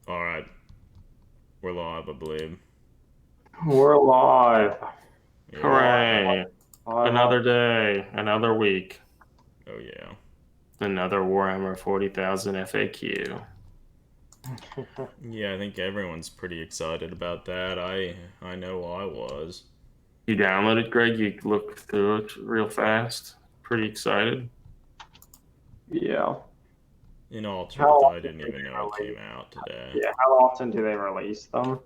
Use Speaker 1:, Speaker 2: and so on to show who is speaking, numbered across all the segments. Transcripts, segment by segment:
Speaker 1: All right, we're live, I believe.
Speaker 2: We're live.
Speaker 1: Yeah.
Speaker 2: Live,
Speaker 3: Hooray!
Speaker 2: live.
Speaker 3: Another day, another week,
Speaker 1: Oh yeah.
Speaker 3: another Warhammer 40,000 FAQ.
Speaker 1: Yeah, I think everyone's pretty excited about that. I know I was.
Speaker 3: You downloaded, Greg? You looked through it real fast. Pretty excited.
Speaker 2: Yeah.
Speaker 1: In all
Speaker 2: How
Speaker 1: truth, I
Speaker 2: often
Speaker 1: didn't
Speaker 2: do
Speaker 1: even know it
Speaker 2: they
Speaker 1: came
Speaker 2: release?
Speaker 1: out today.
Speaker 2: Yeah, how often do they release them?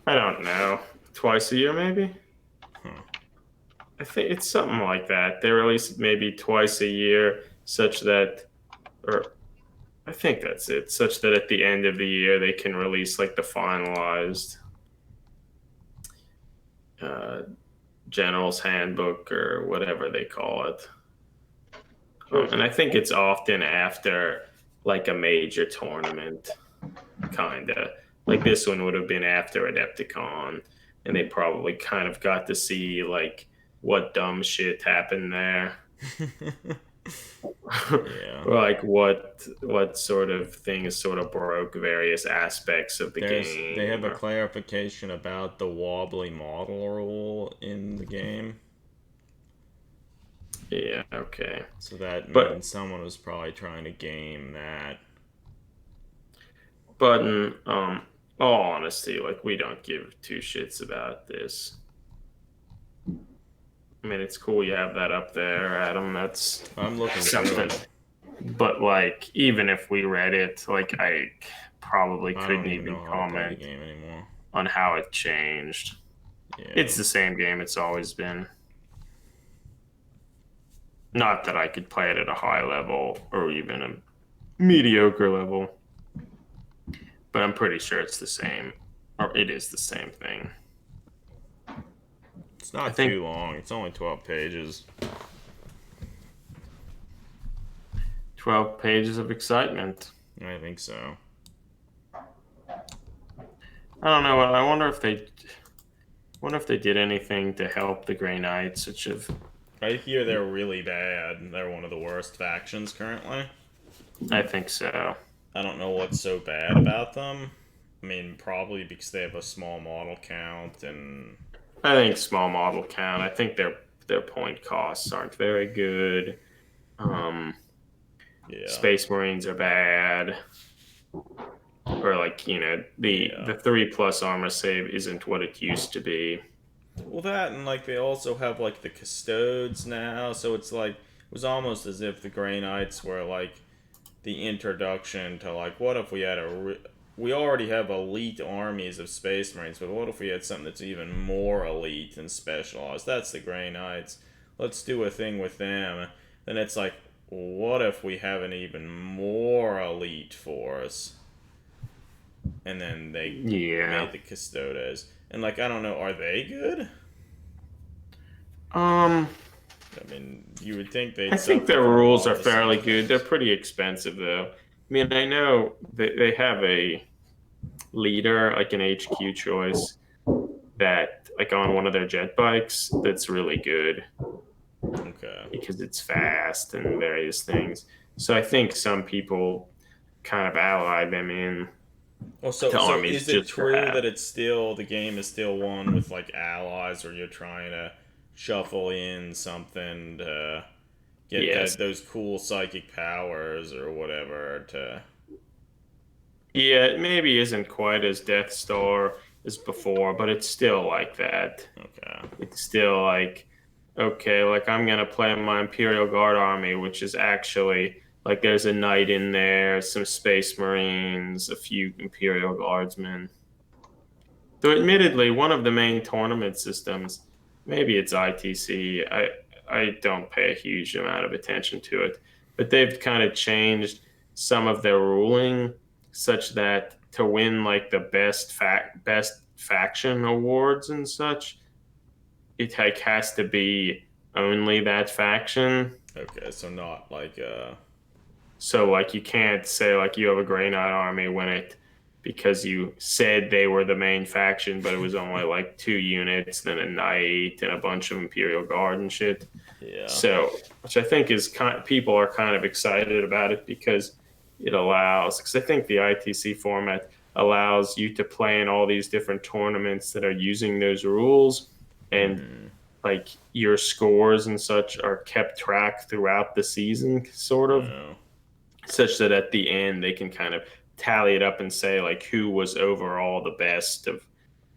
Speaker 3: I don't know. Twice a year, maybe?
Speaker 1: Huh.
Speaker 3: I think it's something like that. They release it maybe twice a year, such that, or I think that's it, such that at the end of the year they can release like the finalized uh, General's Handbook or whatever they call it.
Speaker 2: Sure.
Speaker 3: And I think it's often after like a major tournament, kind of. Like this one would have been after Adepticon, and they probably kind of got to see like what dumb shit happened there.
Speaker 1: Yeah.
Speaker 3: Or like what sort of things sort of broke various aspects of the
Speaker 1: They have
Speaker 3: game.
Speaker 1: a clarification about the wobbly model rule in the game.
Speaker 3: Yeah, okay.
Speaker 1: So that
Speaker 3: But
Speaker 1: means someone was probably trying to game that.
Speaker 3: but in all honesty, like we don't give two shits about this. I mean, it's cool you have that up there, Adam. That's
Speaker 1: I'm looking through
Speaker 3: something.
Speaker 1: it.
Speaker 3: But like, even if we read it, like I probably
Speaker 1: I don't
Speaker 3: couldn't
Speaker 1: even
Speaker 3: even
Speaker 1: know how to play the
Speaker 3: comment
Speaker 1: game anymore.
Speaker 3: on how it changed.
Speaker 1: Yeah.
Speaker 3: It's the same game it's always been. Not that I could play it at a high level or even a mediocre level, but I'm pretty sure it's the same, or it is the same thing.
Speaker 1: It's
Speaker 3: I
Speaker 1: not
Speaker 3: think
Speaker 1: too long. It's only 12 pages.
Speaker 3: 12 pages of excitement.
Speaker 1: I think so.
Speaker 3: I don't know. I wonder if they did anything to help the Grey Knights, which have
Speaker 1: I hear they're really bad. They're one of the worst factions currently.
Speaker 3: I think so.
Speaker 1: I don't know what's so bad about them. I mean, probably because they have a small model count and
Speaker 3: I think small model count. I think their point costs aren't very good. Um,
Speaker 1: yeah,
Speaker 3: Space Marines are bad, or like the
Speaker 1: yeah.
Speaker 3: 3+ armor save isn't what it used to be.
Speaker 1: Well, that and like they also have like the custodes now, so it's like it was almost as if the Grey Knights were like the introduction to like what if we had we already have elite armies of Space Marines, but what if we had something that's even more elite and specialized? That's the Grey Knights. Let's do a thing with them. Then it's like, what if we have an even more elite force? And then they
Speaker 3: Yeah.
Speaker 1: made the Custodes. And like, I don't know, are they good?
Speaker 3: Um,
Speaker 1: I mean, you would think
Speaker 3: I
Speaker 1: they'd
Speaker 3: think
Speaker 1: suffer
Speaker 3: their
Speaker 1: from a
Speaker 3: rules
Speaker 1: lot
Speaker 3: are
Speaker 1: of the
Speaker 3: fairly
Speaker 1: same
Speaker 3: good. They're
Speaker 1: things.
Speaker 3: pretty expensive though. I mean, I know they have a leader, like an HQ choice, that like on one of their jet bikes that's really good
Speaker 1: Okay.
Speaker 3: because it's fast and various things. So I think some people kind of ally them in
Speaker 1: Well,
Speaker 3: to
Speaker 1: so
Speaker 3: armies
Speaker 1: is it
Speaker 3: just for
Speaker 1: true
Speaker 3: have.
Speaker 1: that it's still the game is still one with like allies, or you're trying to shuffle in something to get
Speaker 3: Yes.
Speaker 1: those cool psychic powers or whatever to?
Speaker 3: Yeah, it maybe isn't quite as Death Star as before, but it's still like that.
Speaker 1: Okay.
Speaker 3: It's still like, okay, like I'm gonna play my Imperial Guard army, which is actually like there's a knight in there, some Space Marines, a few Imperial Guardsmen. Though admittedly, one of the main tournament systems, maybe it's ITC. I don't pay a huge amount of attention to it, but they've kind of changed some of their ruling such that to win like the best faction awards and such, it like has to be only that faction.
Speaker 1: Okay. So not like
Speaker 3: So like you can't say like you have a Grey Knight army win it because you said they were the main faction, but it was only like 2 units, then a knight and a bunch of Imperial Guard and shit.
Speaker 1: yeah.
Speaker 3: So, which I think is people are kind of excited about it because it allows. Because I think the ITC format allows you to play in all these different tournaments that are using those rules, and like your scores and such are kept track throughout the season, sort of,
Speaker 1: Oh,
Speaker 3: such that at the end they can kind of tally it up and say like who was overall the best of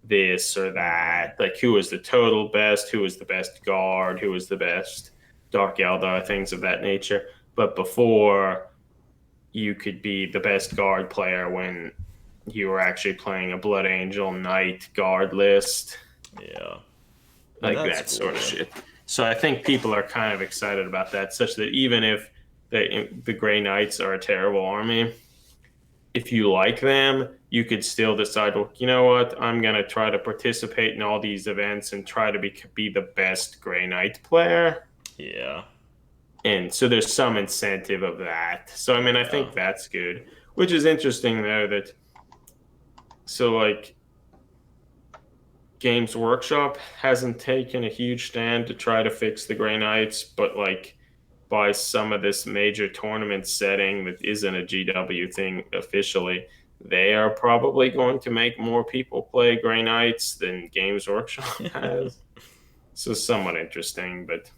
Speaker 3: this or that, like who was the total best, who was the best guard, who was the best Dark Eldar, things of that nature. But before, you could be the best guard player when you were actually playing a Blood Angel Knight guard list,
Speaker 1: yeah.
Speaker 3: like
Speaker 1: That's
Speaker 3: that sort of
Speaker 1: cool.
Speaker 3: shit. So I think people are kind of excited about that, such that even if the Grey Knights are a terrible army, if you like them, you could still decide, well, you know what, I'm going to try to participate in all these events and try to be the best Grey Knight player.
Speaker 1: Yeah.
Speaker 3: And so there's some incentive of that. So, I mean, I think that's good, which is interesting, though, that so like Games Workshop hasn't taken a huge stand to try to fix the Grey Knights, but like by some of this major tournament setting that isn't a GW thing officially, they are probably going to make more people play Grey Knights than Games Workshop has. So somewhat interesting, but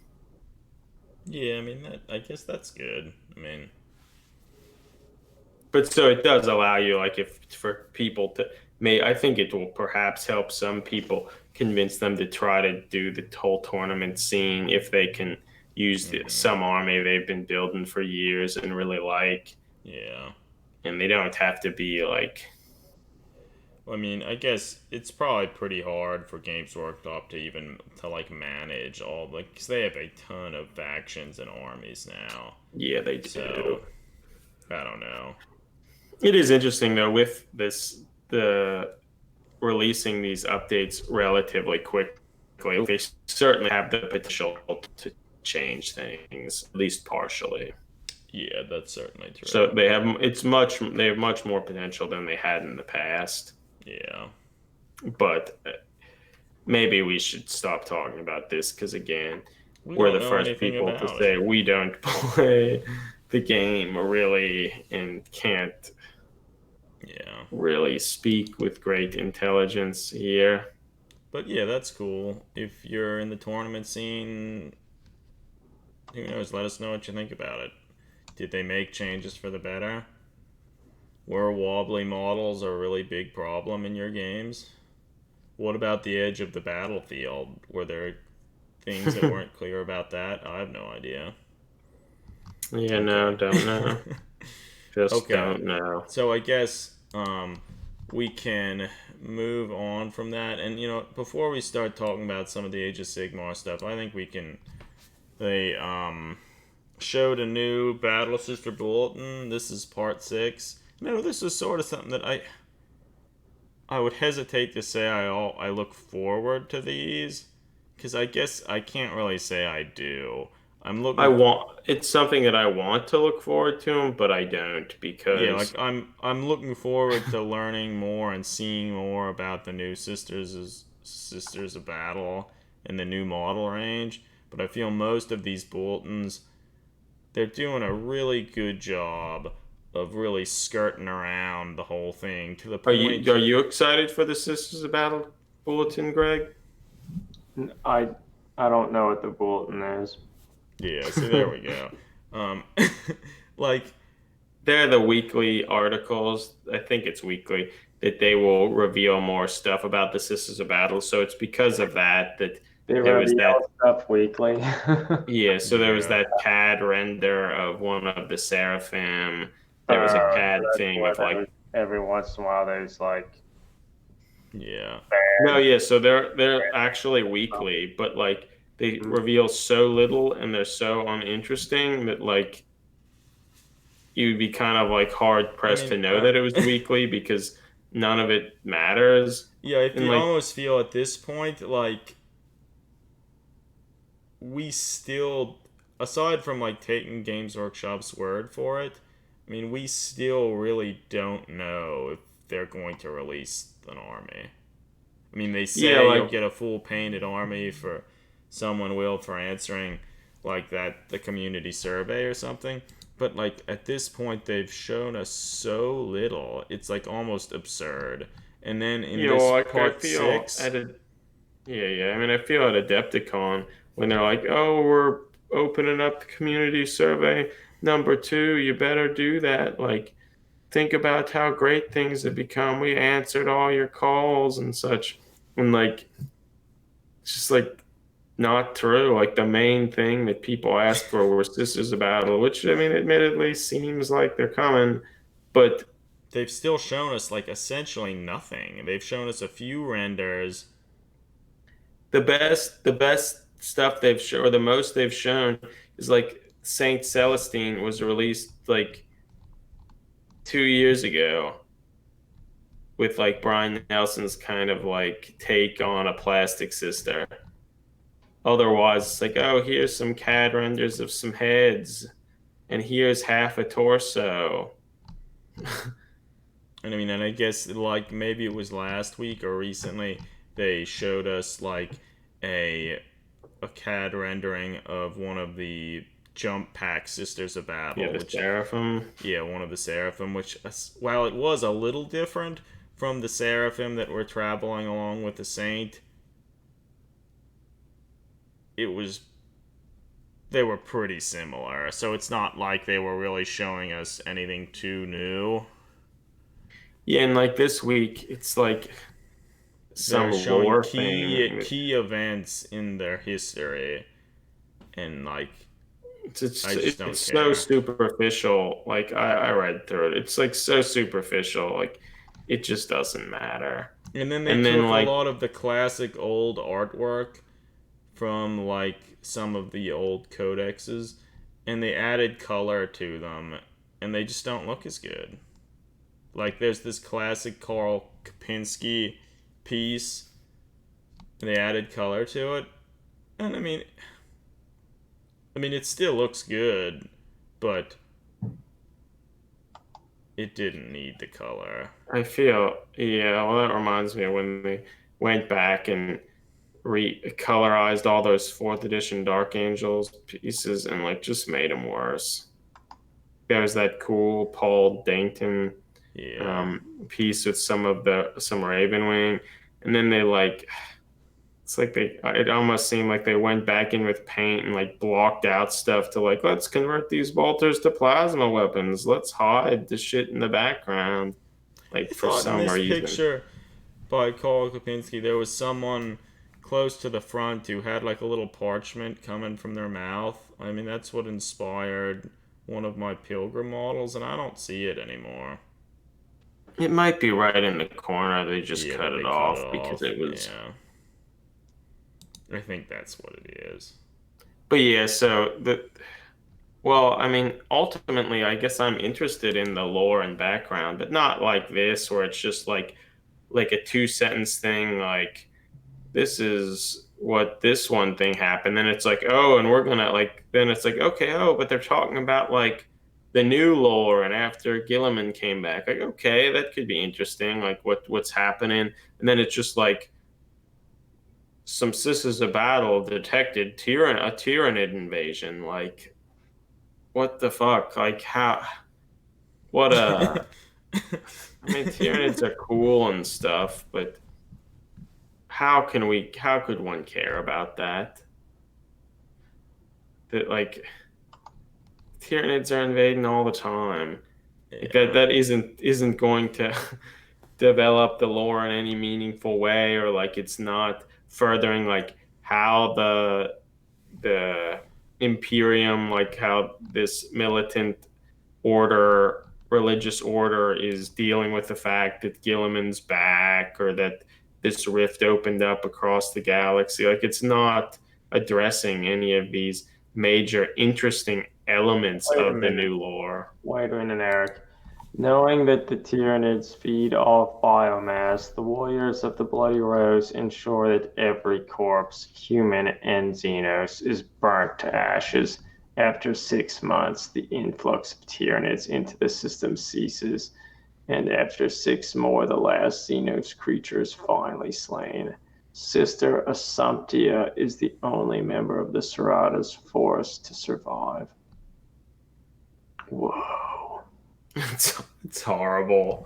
Speaker 1: Yeah, I mean, I guess that's good. I mean,
Speaker 3: so it does allow you, like, if for people to I think it will perhaps help some people, convince them to try to do the whole tournament scene if they can use some army they've been building for years and really like,
Speaker 1: yeah.
Speaker 3: and they don't have to be like,
Speaker 1: I mean, I guess it's probably pretty hard for Games Workshop to like manage all because they have a ton of factions and armies now.
Speaker 3: yeah, they do.
Speaker 1: So I don't know.
Speaker 3: It is interesting though with the releasing these updates relatively quickly. They certainly have the potential to change things, at least partially.
Speaker 1: Yeah, that's certainly true.
Speaker 3: So they have much more potential than they had in the past.
Speaker 1: Yeah.
Speaker 3: But maybe we should stop talking about this because, again,
Speaker 1: We
Speaker 3: we're
Speaker 1: don't
Speaker 3: the
Speaker 1: know
Speaker 3: first
Speaker 1: anything
Speaker 3: people to
Speaker 1: about
Speaker 3: say
Speaker 1: it.
Speaker 3: we don't play the game really and can't
Speaker 1: Yeah.
Speaker 3: really speak with great intelligence here.
Speaker 1: But yeah, that's cool. If you're in the tournament scene, who knows? Let us know what you think about it. Did they make changes for the better? Were wobbly models a really big problem in your games? What about the edge of the battlefield? Were there things that weren't clear about that? I have no idea.
Speaker 3: Yeah, no, don't know. Just
Speaker 1: Okay.
Speaker 3: don't know.
Speaker 1: So I guess we can move on from that. And, before we start talking about some of the Age of Sigmar stuff, I think we can. They showed a new Battle Sister Bulletin. This is part 6. This is sort of something that I would hesitate to say I look forward to these, because I guess I can't really say I do.
Speaker 3: It's something that I want to look forward to, but I don't,
Speaker 1: Yeah,
Speaker 3: because
Speaker 1: like I'm looking forward to learning more and seeing more about the new Sisters of Battle and the new model range. But I feel most of these bulletins, they're doing a really good job of really skirting around the whole thing to the point.
Speaker 3: Are you excited for the Sisters of Battle bulletin, Greg?
Speaker 2: I don't know what the bulletin is.
Speaker 1: Yeah, so there we go. Like,
Speaker 3: they're the weekly articles. I think it's weekly that they will reveal more stuff about the Sisters of Battle. So it's because of that
Speaker 2: They
Speaker 3: there was that.
Speaker 2: reveal stuff weekly.
Speaker 3: Yeah, so there was
Speaker 1: Yeah.
Speaker 3: that CAD render of one of the Seraphim. There was a CAD
Speaker 2: That's
Speaker 3: thing
Speaker 2: what
Speaker 3: of like.
Speaker 2: every once in a while there's like.
Speaker 1: Yeah.
Speaker 3: No, yeah, so they're actually weekly, but like they reveal so little and they're so uninteresting that like you'd be kind of like hard pressed to know that it was weekly because none of it matters.
Speaker 1: Yeah, if
Speaker 3: And
Speaker 1: you
Speaker 3: like,
Speaker 1: almost feel at this point like we still, aside from like taking Games Workshop's word for it, I mean, we still really don't know if they're going to release an army. I mean, they say you'll get a full painted army for answering like the community survey or something. but like at this point they've shown us so little. It's like almost absurd. And then in
Speaker 3: Yeah, well,
Speaker 1: this
Speaker 3: like I
Speaker 1: part
Speaker 3: feel at
Speaker 1: 6,
Speaker 3: a yeah. I mean, I feel at Adepticon when they're like, "Oh, we're opening up the community survey number 2. You better do that. Like, think about how great things have become. We answered all your calls and such." And like, it's just like not true. Like the main thing that people asked for were Sisters of Battle, which I mean, admittedly, seems like they're coming, but
Speaker 1: they've still shown us like essentially nothing. They've shown us a few renders.
Speaker 3: the best stuff they've shown, or the most they've shown, is like Saint Celestine was released like 2 years ago with like Brian Nelson's kind of like take on a plastic sister. Otherwise, it's like, oh, here's some CAD renders of some heads, and here's half a torso.
Speaker 1: And I mean, and I guess like maybe it was last week or recently they showed us like a a CAD rendering of one of the jump pack Sisters of
Speaker 3: Yeah,
Speaker 1: Battle,
Speaker 3: the
Speaker 1: which
Speaker 3: Seraphim.
Speaker 1: yeah, one of the Seraphim, which while it was a little different from the Seraphim that were traveling along with the Saint, it was they were pretty similar. So it's not like they were really showing us anything too new.
Speaker 3: Yeah, and like this week, it's like
Speaker 1: They're
Speaker 3: some
Speaker 1: showing
Speaker 3: lore thing.
Speaker 1: key events in their history, and like I just don't
Speaker 3: It's so
Speaker 1: care.
Speaker 3: superficial. Like I read through it. It's like so superficial. Like it just doesn't matter.
Speaker 1: And then they
Speaker 3: And then
Speaker 1: took a
Speaker 3: like
Speaker 1: lot of the classic old artwork from like some of the old codexes, and they added color to them, and they just don't look as good. Like there's this classic Karl Kapinski piece, and they added color to it, and I mean it still looks good, but it didn't need the color.
Speaker 3: I feel yeah. Well, that reminds me of when they went back and recolorized all those fourth edition Dark Angels pieces and like just made them worse. There was that cool Paul Dankton
Speaker 1: Yeah.
Speaker 3: piece with some Ravenwing, and then they like it's like they it almost seemed like they went back in with paint and like blocked out stuff to like let's convert these bolters to plasma weapons. Let's hide the shit in the background
Speaker 1: I
Speaker 3: like for
Speaker 1: thought in
Speaker 3: some
Speaker 1: this
Speaker 3: reason.
Speaker 1: picture by Karl Kapinski there was someone close to the front who had like a little parchment coming from their mouth. I mean, that's what inspired one of my pilgrim models, and I don't see it anymore.
Speaker 3: It might be right in the corner. They just
Speaker 1: Yeah,
Speaker 3: cut
Speaker 1: they
Speaker 3: it
Speaker 1: cut it
Speaker 3: off because
Speaker 1: off.
Speaker 3: it was.
Speaker 1: Yeah. I think that's what it is.
Speaker 3: But yeah, so the well, I mean, ultimately, I guess I'm interested in the lore and background, but not like this, where it's just like a 2 sentence thing, like this is what this one thing happened. Then it's like, oh, and we're gonna like. Then it's like, okay, oh, but they're talking about like the new lore, and after Gilliman came back, like, okay, that could be interesting, like what's happening. And then it's just like some Sisters of Battle detected a Tyranid invasion. Like, what the fuck? Like, how? What a. I mean, Tyranids are cool and stuff, but how can we? How could one care about that? That like Tyranids are invading all the time. Like that.
Speaker 1: Yeah.
Speaker 3: That isn't going to develop the lore in any meaningful way, or like it's not furthering like how the Imperium, like how this militant order, religious order, is dealing with the fact that Gilliman's back or that this rift opened up across the galaxy. Like it's not addressing any of these major interesting elements
Speaker 2: Wait a
Speaker 3: of the
Speaker 2: minute.
Speaker 3: new lore.
Speaker 2: Wait a minute, Eric. Knowing that the Tyranids feed off biomass, the warriors of the Bloody Rose ensure that every corpse, human and Xenos, is burnt to ashes. After 6 months, the influx of Tyranids into the system ceases, and after 6 more, the last Xenos creature is finally slain. Sister Assumptia is the only member of the Serata's force to survive.
Speaker 3: It's horrible.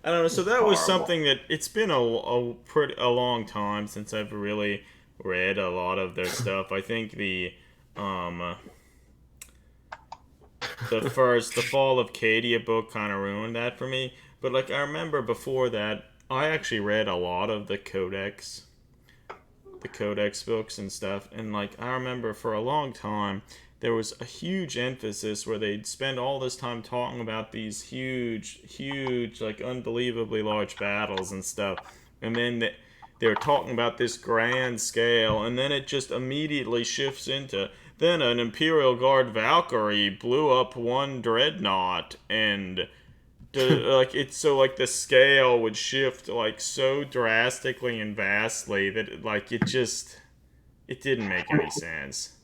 Speaker 1: I don't know. So
Speaker 3: It's
Speaker 1: that was
Speaker 3: horrible.
Speaker 1: something that it's been a long time since I've really read a lot of their stuff. I think um the Fall of Cadia book kind of ruined that for me. But like I remember before that, I actually read a lot of the Codex books and stuff. And like I remember for a long time there was a huge emphasis where they'd spend all this time talking about these huge, like unbelievably large battles and stuff, and then they're talking about this grand scale, and then it just immediately shifts into then an Imperial Guard Valkyrie blew up one dreadnought, and like it's so like the scale would shift like so drastically and vastly that like it didn't make any sense.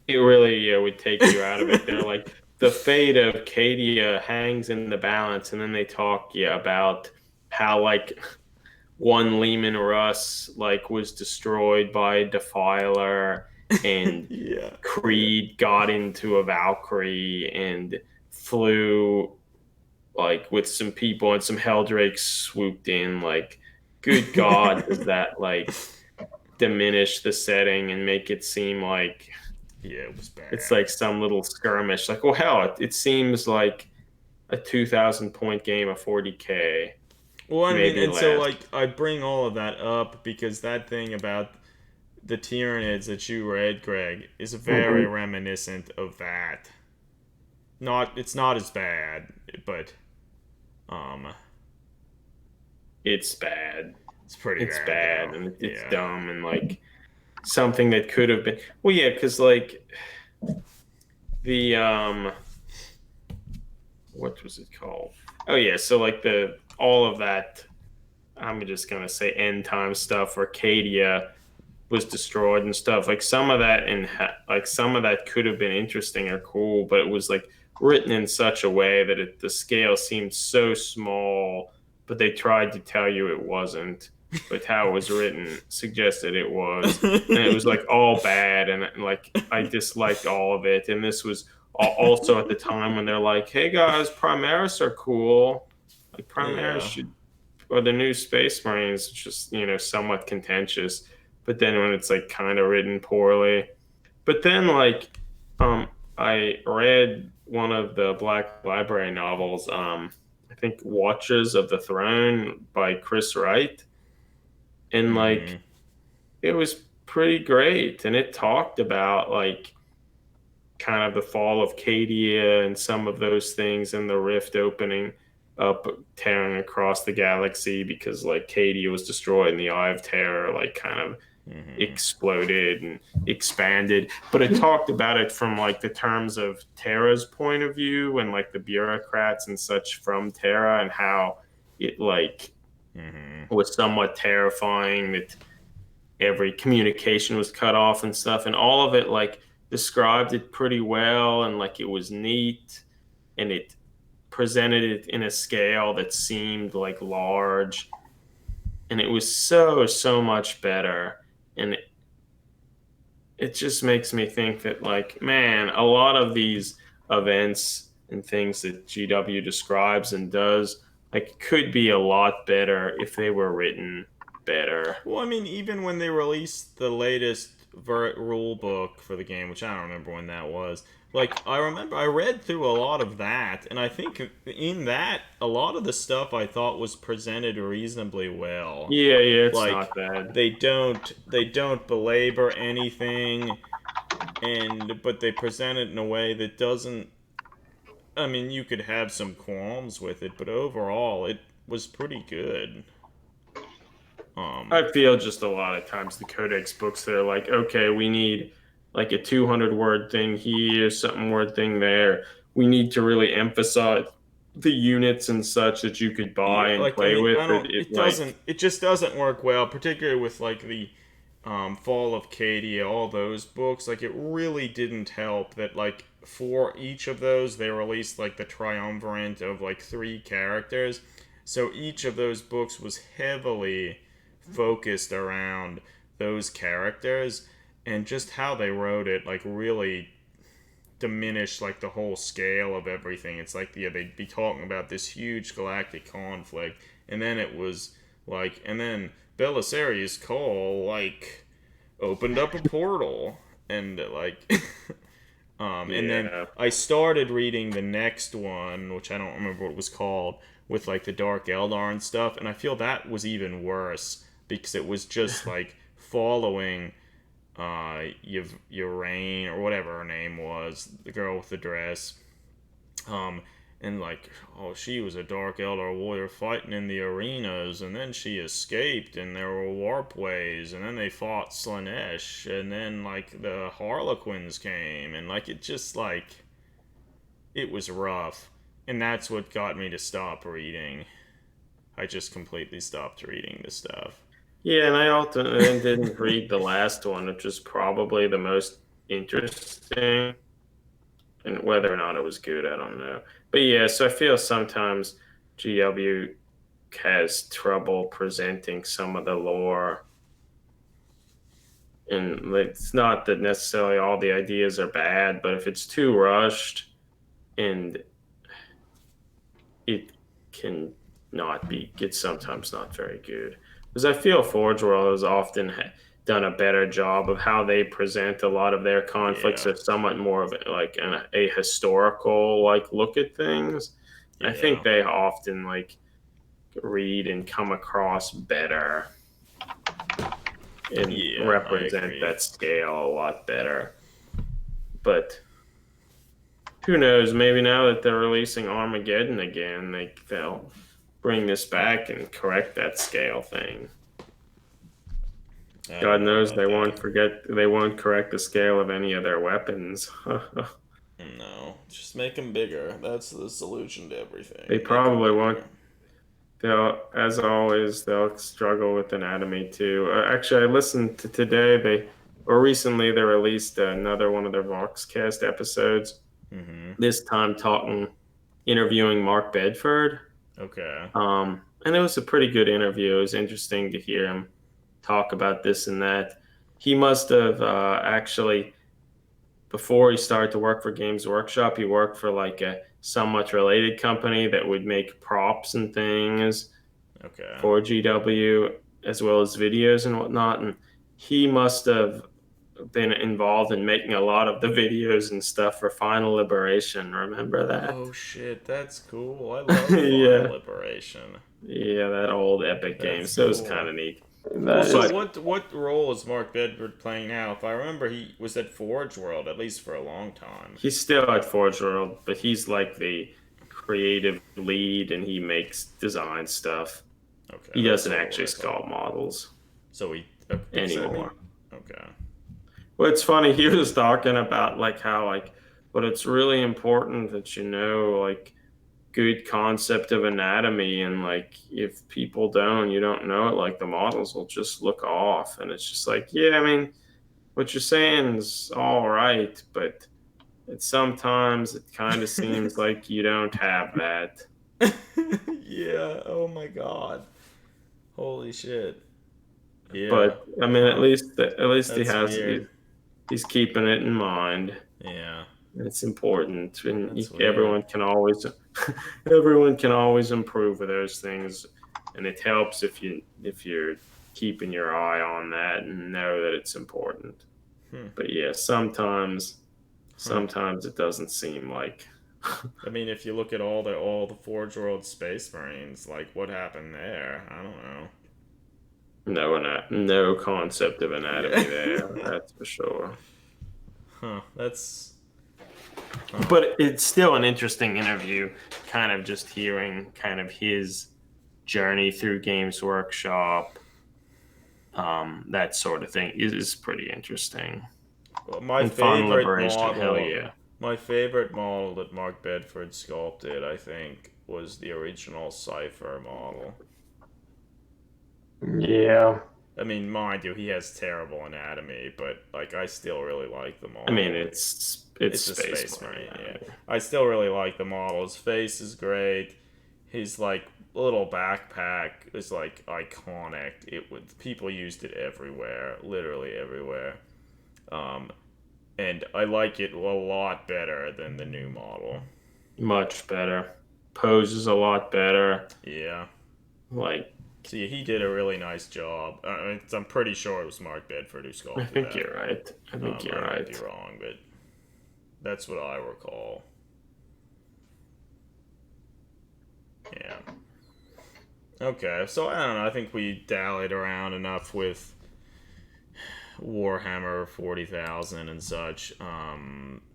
Speaker 3: It really, yeah, would take you out of it. They're like the fate of Cadia hangs in the balance, and then they talk, yeah, about how like one Lehman Russ like was destroyed by a defiler, and
Speaker 1: Yeah, yeah.
Speaker 3: Creed got into a Valkyrie and flew like with some people, and some Helldrakes swooped in. Like, good God, does that like diminish the setting and make it seem like
Speaker 1: Yeah, it was
Speaker 3: it's
Speaker 1: bad.
Speaker 3: like some little skirmish? Like, well, hell, it seems like a 2,000 point game of 40K,
Speaker 1: Well, I mean,
Speaker 3: maybe
Speaker 1: and so
Speaker 3: less.
Speaker 1: like I bring all of that up because that thing about the Tyranids that you read, Greg, is very
Speaker 2: Mhm.
Speaker 1: reminiscent of that. Not, it's not as bad, but um,
Speaker 3: It's bad.
Speaker 1: it's pretty
Speaker 3: It's
Speaker 1: bad though.
Speaker 3: bad, and it's
Speaker 1: Yeah.
Speaker 3: dumb, and like something that could have been. Well, yeah, because like the what was it called? Oh yeah, so like the all of that. I'm just gonna say end time stuff. Arcadia was destroyed and stuff. Like some of that and like some of that could have been interesting or cool, but it was like written in such a way that the scale seemed so small, but they tried to tell you it wasn't. But how it was written suggested it was, and it was like all bad, and like I disliked all of it. And this was also at the time when they're like, "Hey guys, Primaris are cool. Like Primaris
Speaker 1: Yeah.
Speaker 3: should." Or the new Space Marines, just somewhat contentious, but then when it's like kind of written poorly. But then like um I read one of the Black Library novels, I think Watchers of the Throne by Chris Wright, and
Speaker 1: Mm-hmm.
Speaker 3: like it was pretty great, and it talked about like kind of the fall of Cadia and some of those things, and the rift opening up, tearing across the galaxy because like Cadia was destroyed and the Eye of Terror like kind of
Speaker 1: Mm-hmm.
Speaker 3: exploded and expanded. But it talked about it from like the terms of Terra's point of view and like the bureaucrats and such from Terra, and how it like
Speaker 1: Mm-hmm.
Speaker 3: was somewhat terrifying that every communication was cut off and stuff, and all of it like described it pretty well, and like it was neat, and it presented it in a scale that seemed like large, and it was so much better. And it just makes me think that like, man, a lot of these events and things that GW describes and does like could be a lot better if they were written better.
Speaker 1: Well, I mean, even when they released the latest rule book for the game, which I don't remember when that was, like, I remember I read through a lot of that, and I think in that, a lot of the stuff I thought was presented reasonably well.
Speaker 3: Yeah, it's
Speaker 1: Like,
Speaker 3: not bad.
Speaker 1: they don't belabor anything, and but they present it in a way that doesn't. I mean, you could have some qualms with it, but overall, it was pretty good. Um,
Speaker 3: I feel just a lot of times the codex books, they're like, okay, we need like a 200 word thing here, something word thing there. We need to really emphasize the units and such that you could buy
Speaker 1: Yeah,
Speaker 3: and
Speaker 1: like I
Speaker 3: play
Speaker 1: mean,
Speaker 3: with.
Speaker 1: I
Speaker 3: But
Speaker 1: don't.
Speaker 3: it
Speaker 1: It
Speaker 3: like,
Speaker 1: doesn't. It just doesn't work well, particularly with like the Fall of Cadia, all those books. Like it really didn't help that like for each of those they released like the triumvirate of like three characters. So each of those books was heavily focused around those characters, and just how they wrote it like really diminish like the whole scale of everything. It's like they'd be talking about this huge galactic conflict, and then it was like, and then Belisarius Cole like opened up a portal, and like, and then
Speaker 3: Yeah.
Speaker 1: I started reading the next one, which I don't remember what it was called, with like the Dark Eldar and stuff, and I feel that was even worse because it was just like following Uraine or whatever her name was, the girl with the dress. And like, oh, she was a Dark Eldar warrior fighting in the arenas, and then she escaped, and there were warp ways, and then they fought Slanesh, and then like the Harlequins came, and like it just like it was rough, and that's what got me to stop reading. I just completely stopped reading the stuff.
Speaker 3: Yeah, and I ultimately didn't read the last one, which was probably the most interesting. And whether or not it was good, I don't know. But yeah, so I feel sometimes GW has trouble presenting some of the lore. And it's not that necessarily all the ideas are bad, but if it's too rushed and it can not be, it's sometimes not very good. Because I feel Forge World has often done a better job of how they present a lot of their conflicts.
Speaker 1: Yeah.
Speaker 3: Are somewhat more of like a historical like look at things. And I think
Speaker 1: Yeah.
Speaker 3: they often like read and come across better and
Speaker 1: Yeah, I
Speaker 3: represent
Speaker 1: agree.
Speaker 3: that scale a lot better. But who knows? Maybe now that they're releasing Armageddon again, they'll bring this back and correct that scale thing.
Speaker 1: I
Speaker 3: God
Speaker 1: don't know
Speaker 3: knows
Speaker 1: about that.
Speaker 3: they won't correct the scale of any of their weapons.
Speaker 1: No, just make them bigger. That's the solution to everything.
Speaker 3: They
Speaker 1: Make them
Speaker 3: probably won't.
Speaker 1: bigger.
Speaker 3: They'll, as always, they'll struggle with anatomy too. Actually, I listened to today. Recently they released another one of their Voxcast episodes.
Speaker 1: Mm-hmm.
Speaker 3: This time interviewing Mark Bedford.
Speaker 1: Okay.
Speaker 3: And it was a pretty good interview. It was interesting to hear him talk about this and that. He must have actually, before he started to work for Games Workshop, he worked for like a somewhat related company that would make props and things
Speaker 1: Okay.
Speaker 3: for GW as well as videos and whatnot. And he must have been involved in making a lot of the videos and stuff for Final Liberation. Remember that?
Speaker 1: Oh shit, that's cool. I love Final
Speaker 3: Yeah.
Speaker 1: Liberation.
Speaker 3: Yeah, that old epic game.
Speaker 1: That's
Speaker 3: So it was
Speaker 1: cool.
Speaker 3: kind of neat.
Speaker 1: Well,
Speaker 2: That
Speaker 1: so
Speaker 2: is
Speaker 1: what role is Mark Bedford playing now? If I remember, he was at Forge World at least for a long time.
Speaker 3: He's still at Forge World, but he's like the creative lead and he makes design stuff.
Speaker 1: Okay.
Speaker 3: He
Speaker 1: That's
Speaker 3: doesn't
Speaker 1: sort of what
Speaker 3: actually
Speaker 1: I thought.
Speaker 3: sculpt models
Speaker 1: So he does that mean?
Speaker 3: anymore.
Speaker 1: Okay.
Speaker 3: Well, it's funny. He was talking about like how like, but it's really important that you know like good concept of anatomy, and like if people don't, you don't know it, like the models will just look off, and it's just like, yeah, I mean, what you're saying is all right, but sometimes it kind of seems like you don't have that.
Speaker 1: Yeah. Oh my god. Holy shit. Yeah.
Speaker 3: But I mean,
Speaker 1: Huh.
Speaker 3: at least
Speaker 1: That's weird.
Speaker 3: he's keeping it in mind.
Speaker 1: Yeah.
Speaker 3: It's important, and
Speaker 1: That's weird.
Speaker 3: everyone can always everyone can always improve with those things, and it helps if you're keeping your eye on that and know that it's important.
Speaker 1: Hmm.
Speaker 3: But yeah,
Speaker 1: Huh.
Speaker 3: sometimes it doesn't seem like
Speaker 1: I mean, if you look at all the Forge World Space Marines, like what happened there? I don't know.
Speaker 3: no concept of
Speaker 1: Yeah.
Speaker 3: anatomy there. That's for sure.
Speaker 1: Huh. That's. Huh.
Speaker 3: But it's still an interesting interview, kind of just hearing kind of his journey through Games Workshop, that sort of thing is pretty interesting.
Speaker 1: Well,
Speaker 3: And Final Liberation, hell yeah.
Speaker 1: my favorite model that Mark Bedford sculpted, I think, was the original Cipher model.
Speaker 2: yeah.
Speaker 1: I mean, mind you, he has terrible anatomy, but like I still really like the
Speaker 3: I mean,
Speaker 1: model.
Speaker 3: it's
Speaker 1: A
Speaker 3: Space
Speaker 1: space marine, yeah.
Speaker 3: Marine.
Speaker 1: I still really like the model. His face is great. His like little backpack is like iconic. People used it everywhere, literally everywhere. Um, and I like it a lot better than the new model.
Speaker 3: Much better. Pose is a lot better.
Speaker 1: Yeah.
Speaker 3: Like,
Speaker 1: See, he did a really nice job. I'm pretty sure it was Mark Bedford who
Speaker 3: I
Speaker 1: sculpted
Speaker 3: think
Speaker 1: that.
Speaker 3: you're right. I think you're
Speaker 1: I might be
Speaker 3: right.
Speaker 1: wrong, but that's what I recall. Yeah. Okay, so I don't know. I think we dallied around enough with Warhammer 40,000 and such.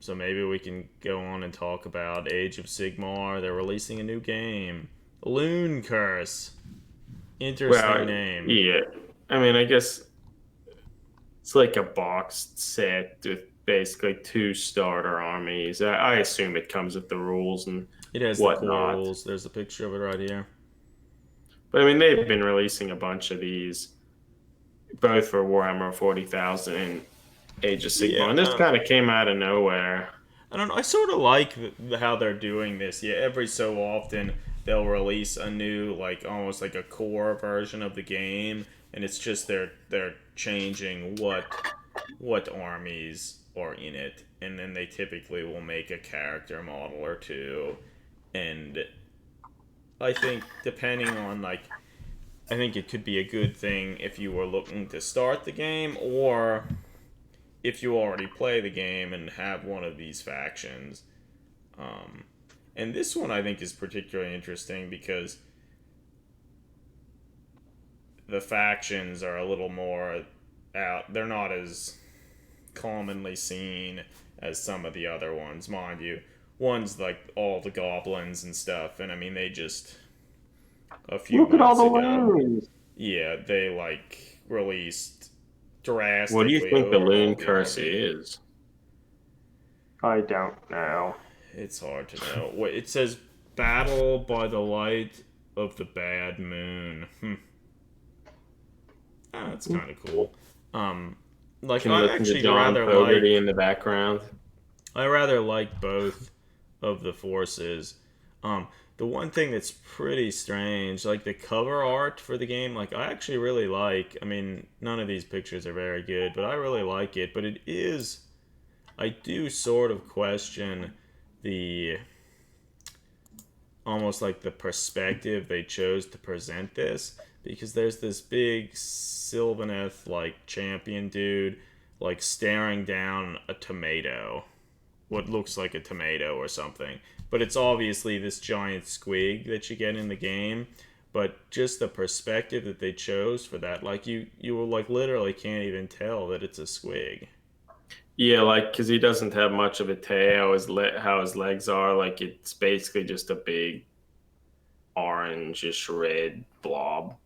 Speaker 1: So maybe we can go on and talk about Age of Sigmar. They're releasing a new game, Looncurse. Interesting
Speaker 3: Well,
Speaker 1: name.
Speaker 3: yeah. I mean, I guess it's like a boxed set with basically two starter armies. I assume it comes with the rules and
Speaker 1: It has the core
Speaker 3: whatnot.
Speaker 1: rules. There's a picture of it right here.
Speaker 3: But I mean, they've been releasing a bunch of these, both for Warhammer 40,000 and Age of Sigmar.
Speaker 1: Yeah,
Speaker 3: And this kind of came out of nowhere.
Speaker 1: I don't know. I sort of like how they're doing this. Yeah, every so often they'll release a new, like almost like a core version of the game, and it's just they're changing what armies are in it, and then they typically will make a character model or two, and I think depending on like I think it could be a good thing if you were looking to start the game or if you already play the game and have one of these factions. Um, and this one I think is particularly interesting because the factions are a little more out. They're not as commonly seen as some of the other ones, mind you. One's like all the goblins and stuff, and I mean, they just a few
Speaker 2: Look at all
Speaker 1: months
Speaker 2: the
Speaker 1: ago,
Speaker 2: loons.
Speaker 1: yeah, they like released
Speaker 3: What do you
Speaker 1: drastically
Speaker 3: think the
Speaker 1: overhauled the
Speaker 3: Looncurse
Speaker 1: army.
Speaker 3: is?
Speaker 2: I don't know.
Speaker 1: It's hard to know. Wait, it says battle by the light of the bad moon. That's kind of cool. Um, like
Speaker 3: Can
Speaker 1: I
Speaker 3: listen to
Speaker 1: actually
Speaker 3: John
Speaker 1: rather
Speaker 3: Fogerty
Speaker 1: like
Speaker 3: in the background.
Speaker 1: I rather like both of the forces. Um, the one thing that's pretty strange, like the cover art for the game, like I actually really like. I mean, none of these pictures are very good, but I really like it. But it is, I do sort of question the almost like the perspective they chose to present this because there's this big Sylvaneth like champion dude like staring down a tomato, what looks like a tomato or something, but it's obviously this giant squig that you get in the game. But just the perspective that they chose for that, like you will like literally can't even tell that it's a squig.
Speaker 3: Yeah, like because he doesn't have much of a tail. How his legs are, like it's basically just a big orangish red blob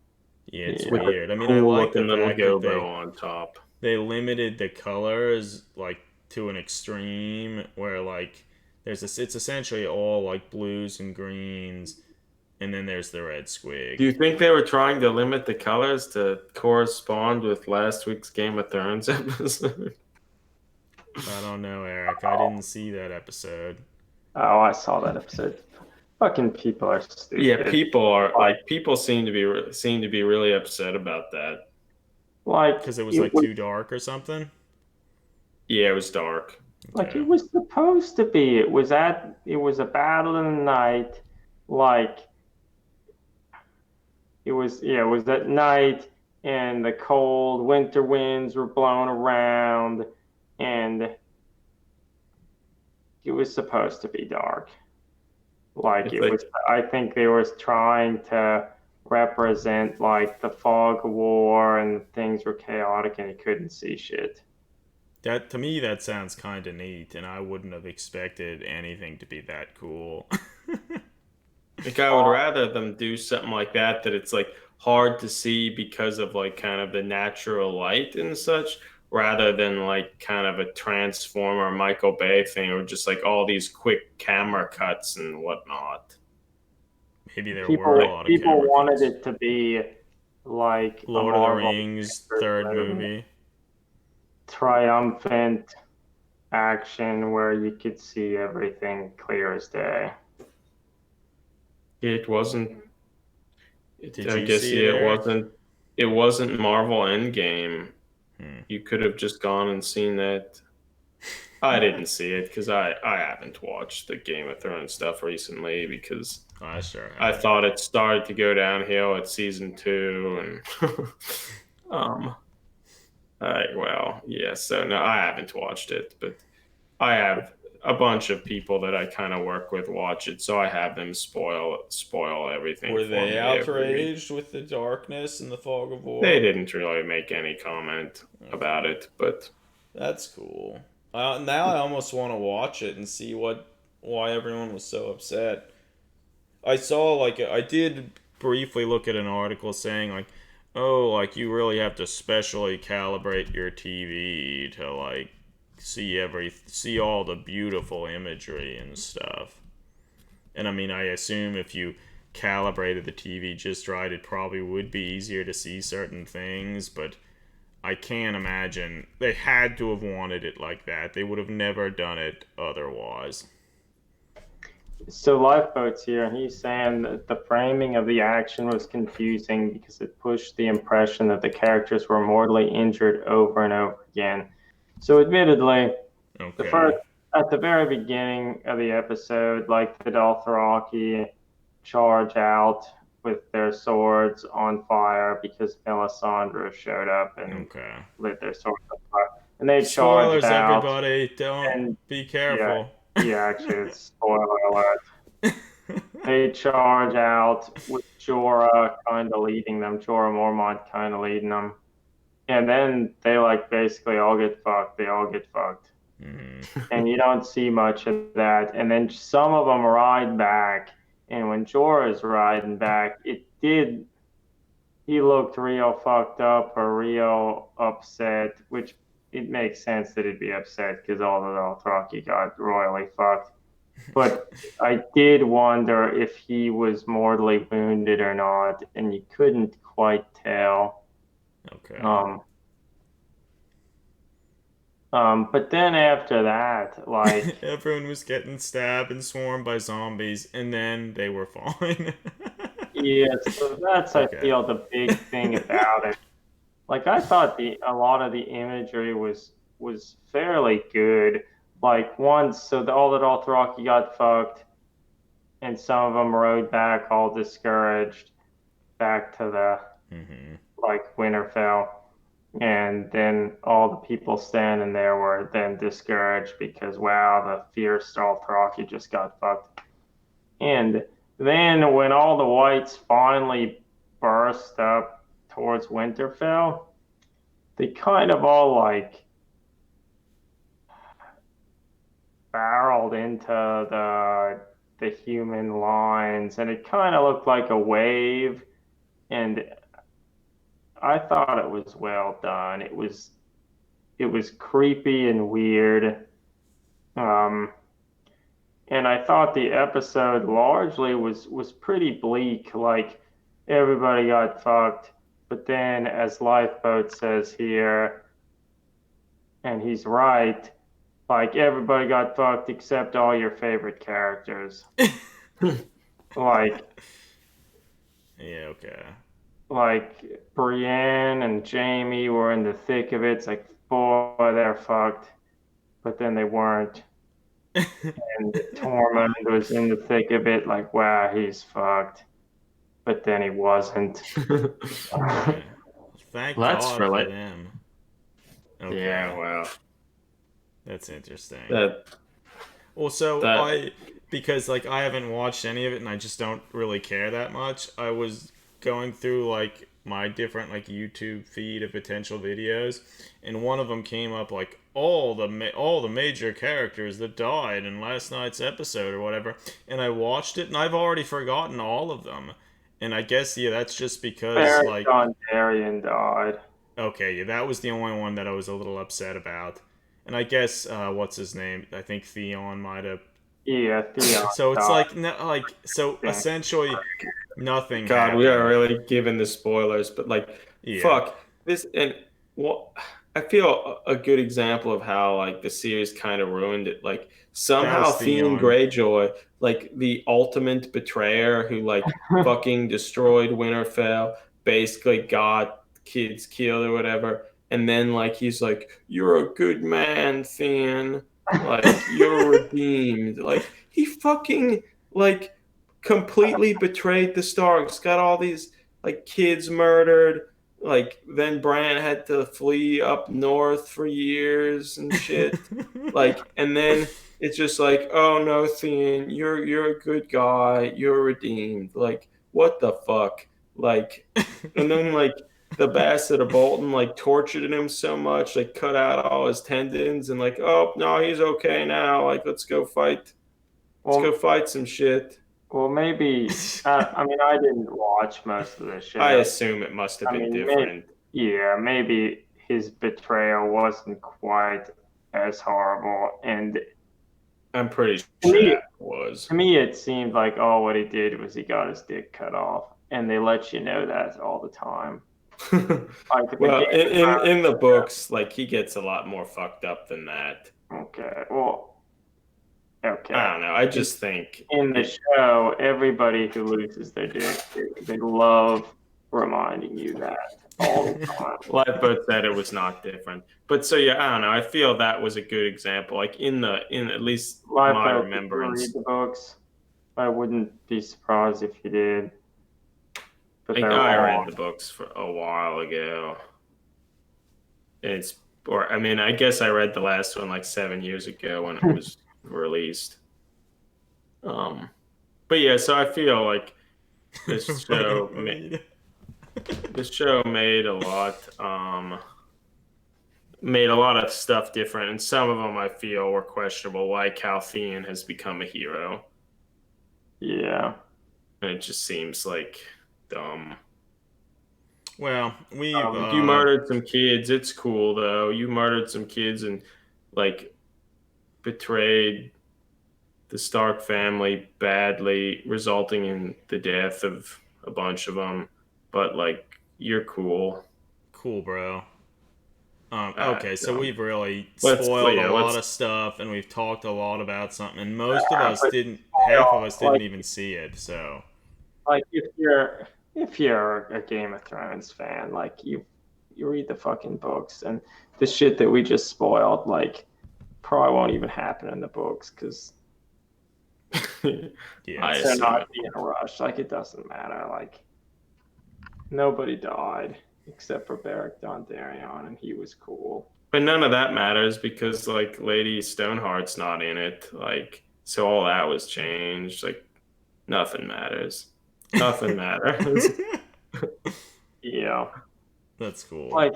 Speaker 1: Yeah, it's
Speaker 2: Yeah.
Speaker 3: with a
Speaker 1: weird. I mean, I
Speaker 3: cool
Speaker 1: like the
Speaker 3: looking little
Speaker 1: fact that
Speaker 3: gobo on top.
Speaker 1: they limited the colors like to an extreme where like it's essentially all like blues and greens, and then there's the red
Speaker 3: Do
Speaker 1: squig.
Speaker 3: you think they were trying to limit the colors to correspond with last week's Game of Thrones episode?
Speaker 1: I don't know, Eric. I didn't see that episode.
Speaker 2: Oh, I saw that episode. Fucking people are
Speaker 3: Yeah,
Speaker 2: stupid.
Speaker 3: people seem to be really upset about that.
Speaker 2: Like
Speaker 1: Because it was
Speaker 2: it
Speaker 1: like
Speaker 2: was
Speaker 1: too dark or something.
Speaker 3: Yeah, it was dark.
Speaker 2: like it
Speaker 1: Okay.
Speaker 2: was supposed to be. It was a battle in the night. Like it was at night and the cold winter winds were blowing around and it was supposed to be dark. Like
Speaker 3: It's
Speaker 2: it
Speaker 3: like
Speaker 2: was I think they was trying to represent like the fog of war and things were chaotic and you couldn't see shit.
Speaker 1: That to me that sounds kind of neat, and I wouldn't have expected anything to be that cool.
Speaker 3: Like I would rather them do something like that it's like hard to see because of like kind of the natural light and such, rather than like kind of a Transformer Michael Bay thing or just like all these quick camera cuts and whatnot.
Speaker 1: Maybe there were a
Speaker 2: People
Speaker 1: lot of
Speaker 2: people
Speaker 1: camera
Speaker 2: wanted
Speaker 1: cuts.
Speaker 2: it to be like a
Speaker 1: Lord of the
Speaker 2: Marvel
Speaker 1: Rings third
Speaker 2: movie,
Speaker 1: movie.
Speaker 2: triumphant action where you could see everything clear as day.
Speaker 3: It wasn't.
Speaker 1: Did
Speaker 3: I
Speaker 1: you
Speaker 3: guess
Speaker 1: see it,
Speaker 3: yeah, it
Speaker 1: Eric?
Speaker 3: wasn't. It wasn't Marvel Endgame.
Speaker 1: Hmm.
Speaker 3: You could have just gone and seen that. I didn't see it because I haven't watched the Game of Thrones stuff recently because
Speaker 1: I sure
Speaker 3: I
Speaker 1: have.
Speaker 3: thought it started to go downhill at season 2, and um, well, yeah. So no, I haven't watched it, but I have a bunch of people that I kind of work with watch it, so I have them spoil everything
Speaker 1: Were
Speaker 3: for
Speaker 1: they
Speaker 3: me every week.
Speaker 1: outraged with the darkness and the fog of
Speaker 3: They
Speaker 1: war?
Speaker 3: didn't really make any comment about it, but
Speaker 1: That's cool. Now I almost want to watch it and see why everyone was so upset. I saw like I did briefly look at an article saying like, oh, like you really have to specially calibrate your TV to like see all the beautiful imagery and stuff. And I mean, I assume if you calibrated the TV just right, it probably would be easier to see certain things, but I can't imagine they had to have wanted it like that. They would have never done it otherwise.
Speaker 2: So Lifeboat's here, and he's saying that the framing of the action was confusing because it pushed the impression that the characters were mortally injured over and over again. So admittedly, the
Speaker 1: Okay.
Speaker 2: first at the very beginning of the episode, like the Dothraki charge out with their swords on fire because Melisandre showed up and
Speaker 1: Okay.
Speaker 2: lit their swords on fire. And they charged
Speaker 1: Spoilers,
Speaker 2: out,
Speaker 1: everybody. Don't
Speaker 2: and
Speaker 1: be
Speaker 2: yeah,
Speaker 1: careful.
Speaker 2: yeah, actually, it's spoiler alert. They charge out with Jorah kind of leading them, Jorah Mormont kind of leading them. And then they like basically all get fucked. They all get fucked.
Speaker 1: Mhm.
Speaker 2: And you don't see much of that. And then some of them ride back. And when Jorah's riding back, he looked real fucked up or real upset, which it makes sense that he'd be upset because all the Dothraki got royally fucked. But I did wonder if he was mortally wounded or not, and you couldn't quite tell.
Speaker 1: Okay.
Speaker 2: Um, but then after that, like,
Speaker 1: Everyone was getting stabbed and swarmed by zombies, and then they were fine.
Speaker 2: yeah, so that's I
Speaker 1: Okay.
Speaker 2: feel the big thing about it. Like I thought a lot of the imagery was fairly good. Like once, all the Dothraki got fucked, and some of them rode back all discouraged back to the
Speaker 1: Hmm.
Speaker 2: like Winterfell. And then all the people standing there were then discouraged because wow, the fierce Dothraki just got fucked. And then when all the whites finally burst up towards Winterfell, they kind of all like barreled into the human lines, and it kind of looked like a wave. And I thought it was well done. It was creepy and weird. Um, and I thought the episode largely was pretty bleak. Like everybody got fucked, but then as Lifeboat says here, and he's right, like everybody got fucked except all your favorite characters. Like
Speaker 1: Yeah, okay.
Speaker 2: Brienne and Jamie were in the thick of it. It's like, boy, they're fucked. But then they weren't. And Tormund was in the thick of it, like, wow, he's fucked. But then he wasn't.
Speaker 1: Okay. Thank
Speaker 3: that's
Speaker 1: God
Speaker 3: for
Speaker 1: for
Speaker 3: like,
Speaker 1: them.
Speaker 3: yeah,
Speaker 1: Okay.
Speaker 3: well,
Speaker 1: That's interesting.
Speaker 3: that
Speaker 1: Well, so
Speaker 3: that
Speaker 1: because like I haven't watched any of it and I just don't really care that much. I was going through like my different like YouTube feed of potential videos, and one of them came up like all the major characters that died in last night's episode or whatever, and I watched it and I've already forgotten all of them. And I guess yeah, that's just because
Speaker 2: Beric
Speaker 1: like
Speaker 2: Dondarrion died.
Speaker 1: okay, yeah, that was the only one that I was a little upset about. And I guess what's his name? I think Theon might have.
Speaker 2: Yeah, Theon
Speaker 1: So it's
Speaker 2: died.
Speaker 1: like no, like so essentially nothing
Speaker 3: God, we are
Speaker 1: happened.
Speaker 3: really giving the spoilers, but like,
Speaker 1: Yeah,
Speaker 3: fuck this. And what I feel a good example of how like the series kind of ruined it. Like
Speaker 1: that
Speaker 3: somehow
Speaker 1: was
Speaker 3: Theon
Speaker 1: Theon.
Speaker 3: Greyjoy, like the ultimate betrayer who like fucking destroyed Winterfell, basically got kids killed or whatever, and then like he's like, "You're a good man, Theon." Like, you're redeemed. Like, he fucking, like, completely betrayed the Starks, got all these, like, kids murdered. Like, then Bran had to flee up north for years and shit. Like, and then it's just like, oh no, Theon, you're a good guy, you're redeemed. Like, what the fuck? Like, and then like the bastard of Bolton like tortured him so much, like cut out all his tendons, and like, oh no, he's okay now. Like, let's go fight. Let's go
Speaker 2: Well,
Speaker 3: fight some shit.
Speaker 2: well, maybe. I mean, I didn't watch most of the
Speaker 3: I
Speaker 2: show.
Speaker 3: assume it must have
Speaker 2: I
Speaker 3: been
Speaker 2: mean, maybe,
Speaker 3: different.
Speaker 2: yeah, maybe his betrayal wasn't quite as horrible. And
Speaker 3: I'm pretty
Speaker 2: to
Speaker 3: sure
Speaker 2: me,
Speaker 3: that was.
Speaker 2: to me, it seemed like oh, what he did was he got his dick cut off, and they let you know that all the time. Like the
Speaker 3: Well,
Speaker 2: Game of
Speaker 3: in the books, like he gets a lot more fucked up than that.
Speaker 2: Thrones. Okay, well,
Speaker 3: I
Speaker 2: okay.
Speaker 3: don't know. I
Speaker 2: In,
Speaker 3: just think
Speaker 2: in the
Speaker 3: it.
Speaker 2: show, everybody who loses their dick, they love reminding you that all the time.
Speaker 3: Lifeboat said it was not different, but so yeah, I don't know. I feel that was a good example. Like in at least my
Speaker 2: Lifeboat, did you read
Speaker 3: remembrance,
Speaker 2: the books? I wouldn't be surprised if you did, but
Speaker 3: like
Speaker 2: they're
Speaker 3: I read
Speaker 2: long.
Speaker 3: the books for a while ago. It's or I mean, I guess I read the last one like 7 years ago when it was released. Um, but yeah, so I feel like this
Speaker 1: Fucking
Speaker 3: show
Speaker 1: read.
Speaker 3: this show made a lot of stuff different, and some of them I feel were questionable, like how Theon has become a hero,
Speaker 2: Yeah.
Speaker 3: and it just seems like dumb.
Speaker 1: Well, we've
Speaker 3: Like you murdered some kids. It's cool though. You murdered some kids and like betrayed the Stark family badly, resulting in the death of a bunch of them. But like, you're cool.
Speaker 1: cool, bro. Okay, so
Speaker 3: Dumb.
Speaker 1: we've really
Speaker 3: Let's
Speaker 1: spoiled a
Speaker 3: yeah,
Speaker 1: lot
Speaker 3: let's.
Speaker 1: of stuff, and we've talked a lot about something, and most of us
Speaker 2: But
Speaker 1: didn't. Half of us
Speaker 2: like
Speaker 1: didn't even see it. So
Speaker 2: like if you're a Game of Thrones fan, like you read the fucking books and the shit that we just spoiled, like probably won't even happen in the books because
Speaker 3: I
Speaker 1: yes,
Speaker 2: they're
Speaker 3: assume
Speaker 2: not
Speaker 3: it.
Speaker 2: being rushed. Like it doesn't matter. Like nobody died except for Beric Dondarrion, and he was cool.
Speaker 3: But none of that matters because like Lady Stoneheart's not in it. Like, so all that was changed. Like, nothing matters. Nothing matters.
Speaker 2: Yeah.
Speaker 1: that's cool.
Speaker 2: Like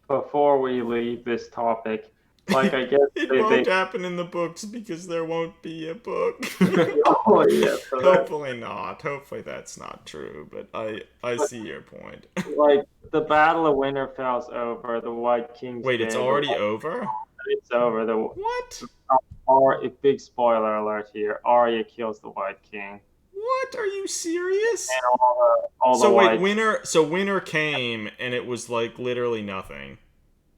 Speaker 2: before we leave this topic, like I guess
Speaker 1: It
Speaker 2: they
Speaker 1: won't happen in the books because there won't be a book.
Speaker 2: oh yeah, so that
Speaker 1: Hopefully not. Hopefully that's not true, but I
Speaker 2: but
Speaker 1: see your point.
Speaker 2: like the Battle of Winterfell's over, the White King's
Speaker 1: Wait, it's
Speaker 2: dead,
Speaker 1: already over?
Speaker 2: it's over.
Speaker 1: What?
Speaker 2: Big spoiler alert here. Arya kills the White King,
Speaker 1: What? Are you serious?
Speaker 2: and all the
Speaker 1: So wait,
Speaker 2: White.
Speaker 1: winter came and it was like literally nothing.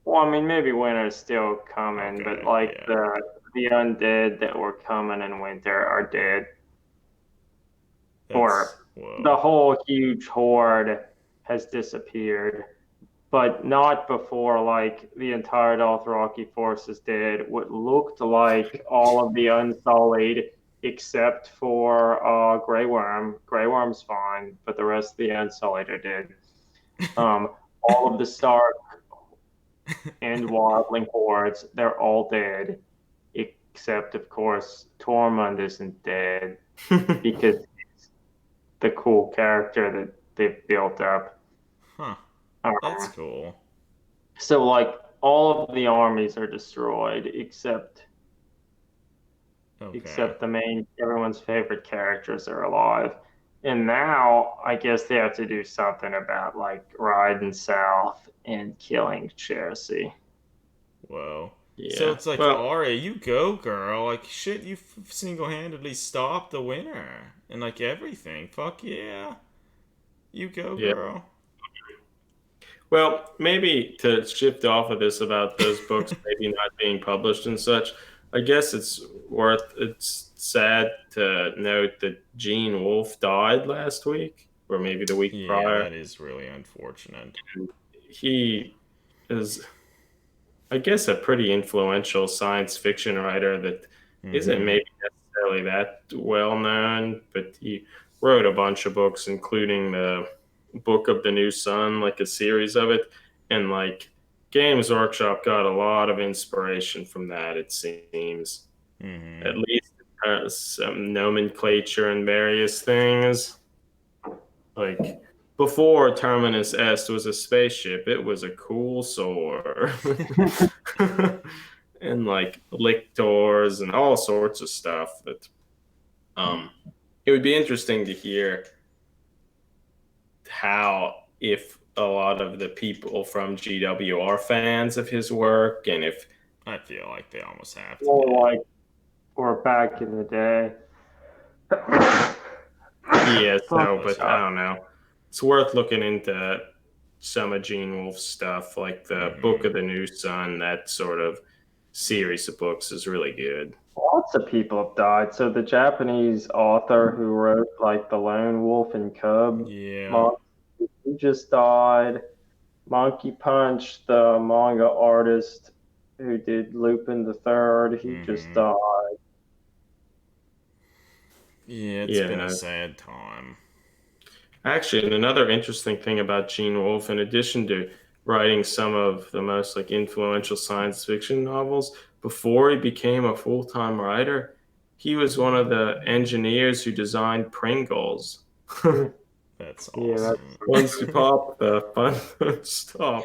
Speaker 2: Well, I mean, maybe winter's still coming, but
Speaker 1: Okay,
Speaker 2: like
Speaker 1: yeah.
Speaker 2: the undead that were coming in winter are dead,
Speaker 1: That's
Speaker 2: or the
Speaker 1: whoa.
Speaker 2: whole huge horde has disappeared. But not before like the entire Dothraki forces did. What looked like all of the Unsullied, except for Grey Worm. Grey Worm's fine, but the rest of the Unsullied are dead. All of the Stark and Wildling hordes, they're all dead, except of course Tormund isn't dead because he's the cool character that they've built up.
Speaker 1: Huh. That's
Speaker 2: Um,
Speaker 1: cool.
Speaker 2: So like all of the armies are destroyed
Speaker 1: Okay.
Speaker 2: except the main everyone's favorite characters are alive. And now I guess they have to do something about like riding south and killing Cersei.
Speaker 1: Whoa. So
Speaker 3: Yeah.
Speaker 1: it's like
Speaker 3: Well,
Speaker 1: Arya, you go, girl. Like shit, you single-handedly stopped the winner and like everything. Fuck yeah, you go,
Speaker 3: yeah.
Speaker 1: girl.
Speaker 3: Well, maybe to shift off of this about those books maybe not being published and such, I guess it's sad to note that Gene Wolfe died last week or maybe the week
Speaker 1: Yeah,
Speaker 3: prior.
Speaker 1: that is really unfortunate.
Speaker 3: He is I guess, a pretty influential science fiction writer that isn't
Speaker 1: Mm-hmm.
Speaker 3: maybe necessarily that well known, but he wrote a bunch of books, including the Book of the New Sun, like a series of it, and like Games Workshop got a lot of inspiration from that. It seems,
Speaker 1: Mm-hmm.
Speaker 3: at least some nomenclature and various things. Like before Terminus S was a spaceship, it was a cool sword. And like lictors and all sorts of stuff that it would be interesting to hear how if a lot of the people from GW are fans of his work and if
Speaker 1: I feel like they almost have to
Speaker 2: More
Speaker 1: be.
Speaker 2: like or back in the day.
Speaker 3: yeah,
Speaker 2: Fuck.
Speaker 3: so
Speaker 1: Bless
Speaker 3: but
Speaker 1: you.
Speaker 3: I don't know. It's worth looking into some of Gene Wolfe's stuff, like the Book
Speaker 1: Mm-hmm.
Speaker 3: of the New Sun, that sort of series of books is really good.
Speaker 2: Lots of people have died. So the Japanese author who wrote like the Lone Wolf and Cub
Speaker 1: Yeah.
Speaker 2: monster, he just died. Monkey Punch, the manga artist who did Lupin the Third, he just
Speaker 1: Mm-hmm.
Speaker 2: died.
Speaker 1: Yeah, it's been a
Speaker 3: Yeah.
Speaker 1: sad time.
Speaker 3: Actually, and another interesting thing about Gene Wolfe, in addition to writing some of the most like influential science fiction novels, before he became a full-time writer, he was one of the engineers who designed Pringles.
Speaker 1: That's
Speaker 2: Yeah,
Speaker 1: awesome.
Speaker 3: Once you pop, the fun don't stop.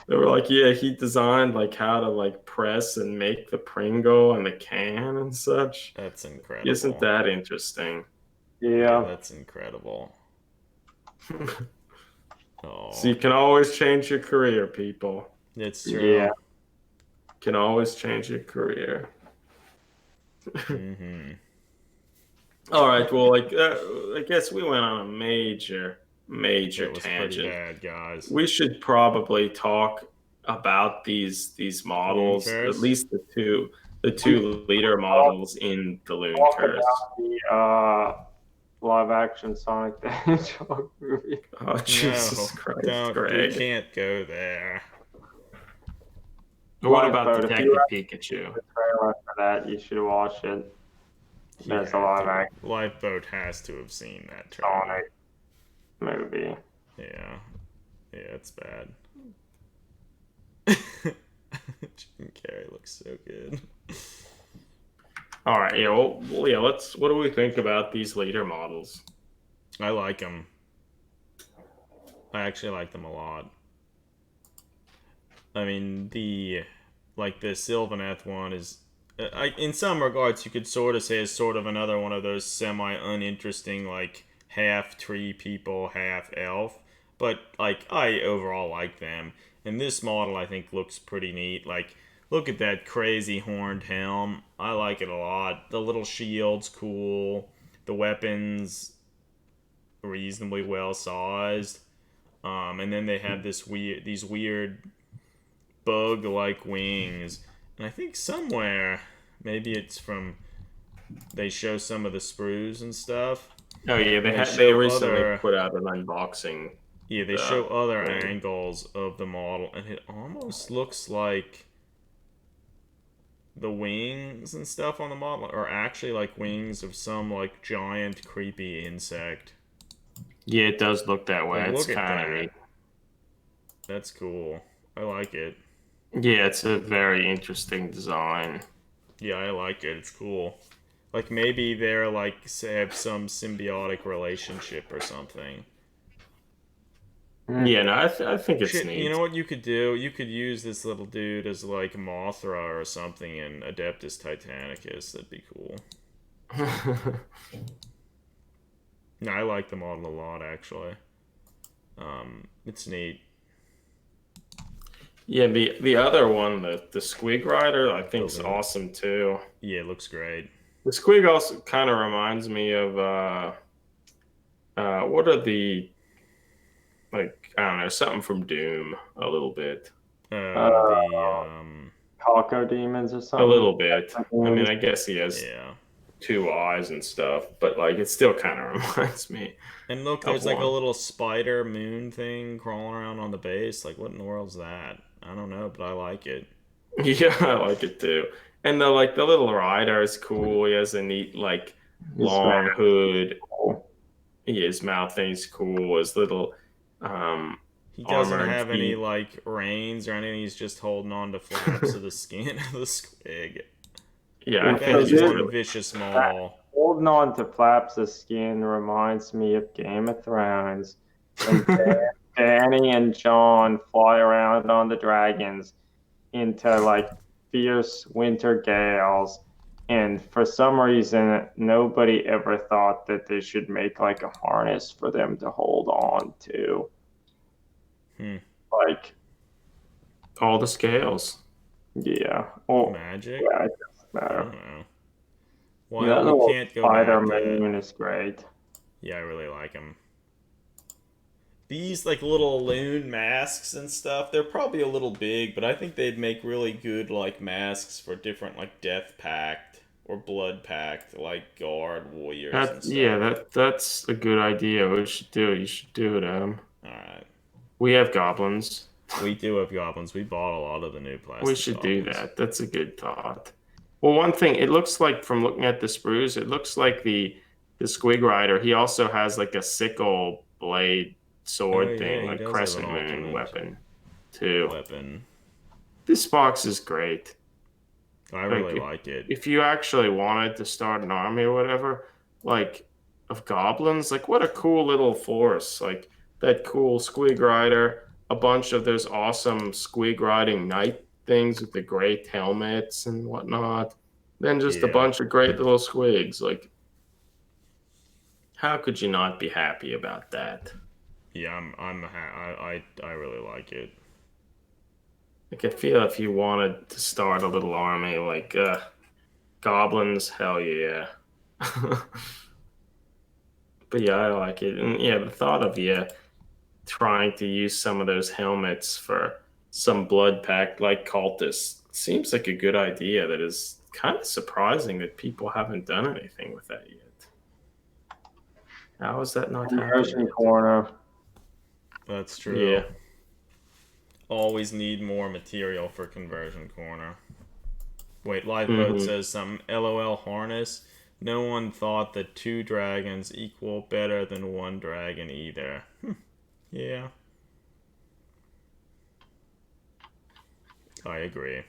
Speaker 3: They were like, yeah, he designed like how to like press and make the Pringle and the can and such.
Speaker 1: That's
Speaker 3: Isn't
Speaker 1: incredible.
Speaker 3: that interesting?
Speaker 1: Yeah,
Speaker 2: yeah,
Speaker 1: that's incredible.
Speaker 3: So
Speaker 1: Oh,
Speaker 3: you can always change your career, people.
Speaker 1: it's
Speaker 2: yeah.
Speaker 1: true.
Speaker 3: Can always change your career.
Speaker 1: Mm-hmm.
Speaker 3: All right, well, like I guess we went on a major
Speaker 1: It was pretty
Speaker 3: tangent.
Speaker 1: bad, guys.
Speaker 3: We should probably talk about these models, at
Speaker 1: Looncurse?
Speaker 3: least the
Speaker 2: We
Speaker 3: two leader
Speaker 2: talk,
Speaker 3: models in the
Speaker 2: talk
Speaker 3: Looncurse.
Speaker 2: about the live action Sonic the Hedgehog movie.
Speaker 3: Oh
Speaker 1: No,
Speaker 3: Jesus Christ,
Speaker 1: don't. We
Speaker 3: Greg!
Speaker 1: can't go there.
Speaker 3: What about
Speaker 2: Lifeboat. If you
Speaker 3: Detective
Speaker 2: have
Speaker 3: Pikachu?
Speaker 2: the trailer for that, you should watch it.
Speaker 1: You
Speaker 2: There's a
Speaker 1: have
Speaker 2: live
Speaker 1: to.
Speaker 2: action
Speaker 1: Lifeboat has to have seen that trailer.
Speaker 2: Sonic movie.
Speaker 1: Yeah. Yeah, it's bad. Jim Carrey looks so good.
Speaker 3: All right, yeah, well, yeah. Let's. What do we think about these leader models?
Speaker 1: I like them. I actually like them a lot. I mean, the Sylvaneth one is, in some regards, you could sort of say is sort of another one of those semi uninteresting, like half tree people, half elf. But like, I overall like them. And this model, I think, looks pretty neat. Like, look at that crazy horned helm. I like it a lot. The little shield's cool. The weapons reasonably well sized. And then they have these weird bug-like wings, and I think somewhere, maybe it's from, they show some of the sprues and stuff,
Speaker 3: Oh yeah,
Speaker 1: and they
Speaker 3: they
Speaker 1: show
Speaker 3: recently
Speaker 1: other,
Speaker 3: put out an unboxing.
Speaker 1: yeah, they
Speaker 3: The
Speaker 1: show other
Speaker 3: thing.
Speaker 1: angles of the model, and it almost looks like the wings and stuff on the model are actually like wings of some like giant creepy insect.
Speaker 3: Yeah, it does look that way.
Speaker 1: Like,
Speaker 3: It's
Speaker 1: look at
Speaker 3: kind of
Speaker 1: that.
Speaker 3: neat.
Speaker 1: That's cool. I like it.
Speaker 3: Yeah, it's a very interesting design.
Speaker 1: Yeah, I like it. It's cool. Like, maybe they're like, say, have some symbiotic relationship or something.
Speaker 2: Hmm.
Speaker 3: Yeah, no, I think it's
Speaker 1: Shit, you
Speaker 3: neat.
Speaker 1: know what you could do? You could use this little dude as like Mothra or something in Adeptus Titanicus. That'd be cool. No, I like the model a lot, actually. It's neat.
Speaker 3: Yeah, the other one, the Squig Rider, I
Speaker 1: The
Speaker 3: think's
Speaker 1: loon.
Speaker 3: awesome too.
Speaker 1: Yeah, it looks great.
Speaker 3: The Squig also kind of reminds me of what are the like I don't know something from Doom a little bit,
Speaker 2: Uh,
Speaker 1: The
Speaker 2: Calco Demons or
Speaker 3: a
Speaker 2: something.
Speaker 3: little bit. I mean, I guess he has
Speaker 1: yeah.
Speaker 3: two eyes and stuff, but like it still kind of reminds me
Speaker 1: And look,
Speaker 3: of
Speaker 1: there's like a
Speaker 3: one.
Speaker 1: little spider moon thing crawling around on the base. Like, what in the world's that? I don't know, but I like it.
Speaker 3: Yeah, I like it too. And the little rider is cool. He has a neat
Speaker 2: His mouth
Speaker 3: long hood.
Speaker 2: is cool.
Speaker 3: His mouth thing's cool. His little um
Speaker 1: He doesn't
Speaker 3: armored
Speaker 1: have any
Speaker 3: feet.
Speaker 1: like reins or anything. He's just holding on to flaps of the skin of the squig.
Speaker 3: Yeah,
Speaker 1: I
Speaker 3: I
Speaker 2: Well,
Speaker 1: bet
Speaker 3: think
Speaker 2: so
Speaker 1: he's
Speaker 3: he's
Speaker 2: this
Speaker 1: one
Speaker 3: really
Speaker 1: vicious
Speaker 2: that
Speaker 1: maul.
Speaker 2: holding on to flaps of skin reminds me of Game of Thrones when Danny and Jon fly around on the dragons into like fierce winter gales. And for some reason, nobody ever thought that they should make like a harness for them to hold on to.
Speaker 1: Hmm.
Speaker 2: Like,
Speaker 3: all the scales.
Speaker 2: yeah. Oh,
Speaker 1: Magic?
Speaker 2: yeah, it doesn't
Speaker 1: I
Speaker 2: matter.
Speaker 1: don't know.
Speaker 2: You
Speaker 1: Well,
Speaker 2: know, the
Speaker 1: we
Speaker 2: little
Speaker 1: can't go
Speaker 2: spider
Speaker 1: back yet.
Speaker 2: moon is great.
Speaker 1: Yeah, I really like him. These like little loon masks and stuff, they're probably a little big, but I think they'd make really good like masks for different like death pact or blood pact like guard warriors and stuff.
Speaker 3: That's a good idea. We should do it. You should do it, Adam.
Speaker 1: All right.
Speaker 3: We have goblins.
Speaker 1: We do have goblins. We bought a lot of the new
Speaker 3: We
Speaker 1: plastic
Speaker 3: should do
Speaker 1: goblins.
Speaker 3: that. That's a good thought. Well, one thing, it looks like from looking at the sprues, it looks like the Squig Rider, he also has like a sickle blade
Speaker 1: Oh
Speaker 3: sword
Speaker 1: yeah,
Speaker 3: thing,
Speaker 1: he
Speaker 3: like
Speaker 1: does have an
Speaker 3: crescent moon
Speaker 1: alternate
Speaker 3: weapon too.
Speaker 1: weapon.
Speaker 3: This box is great.
Speaker 1: I
Speaker 3: Like
Speaker 1: really like it.
Speaker 3: if you actually wanted to start an army or whatever, like of goblins, like what a cool little force. Like that cool Squig Rider, a bunch of those awesome Squig riding knight things with the great helmets and whatnot. Then just a
Speaker 1: Yeah.
Speaker 3: bunch of great little squigs. Like how could you not be happy about that?
Speaker 1: Yeah, I really like it.
Speaker 3: Like I feel if you wanted to start a little army, like goblins, hell yeah. But yeah, I like it. And yeah, the thought of trying to use some of those helmets for some blood pact like cultists seems like a good idea that is kind of surprising that people haven't done anything with that yet. How is that not happening
Speaker 2: Conversion
Speaker 3: yet?
Speaker 2: corner.
Speaker 1: That's true.
Speaker 3: Yeah.
Speaker 1: Always need more material for conversion corner. Wait, Lifeboat
Speaker 3: Hmm.
Speaker 1: says some LOL harness. No one thought that two dragons equal better than one dragon either. Yeah, I agree.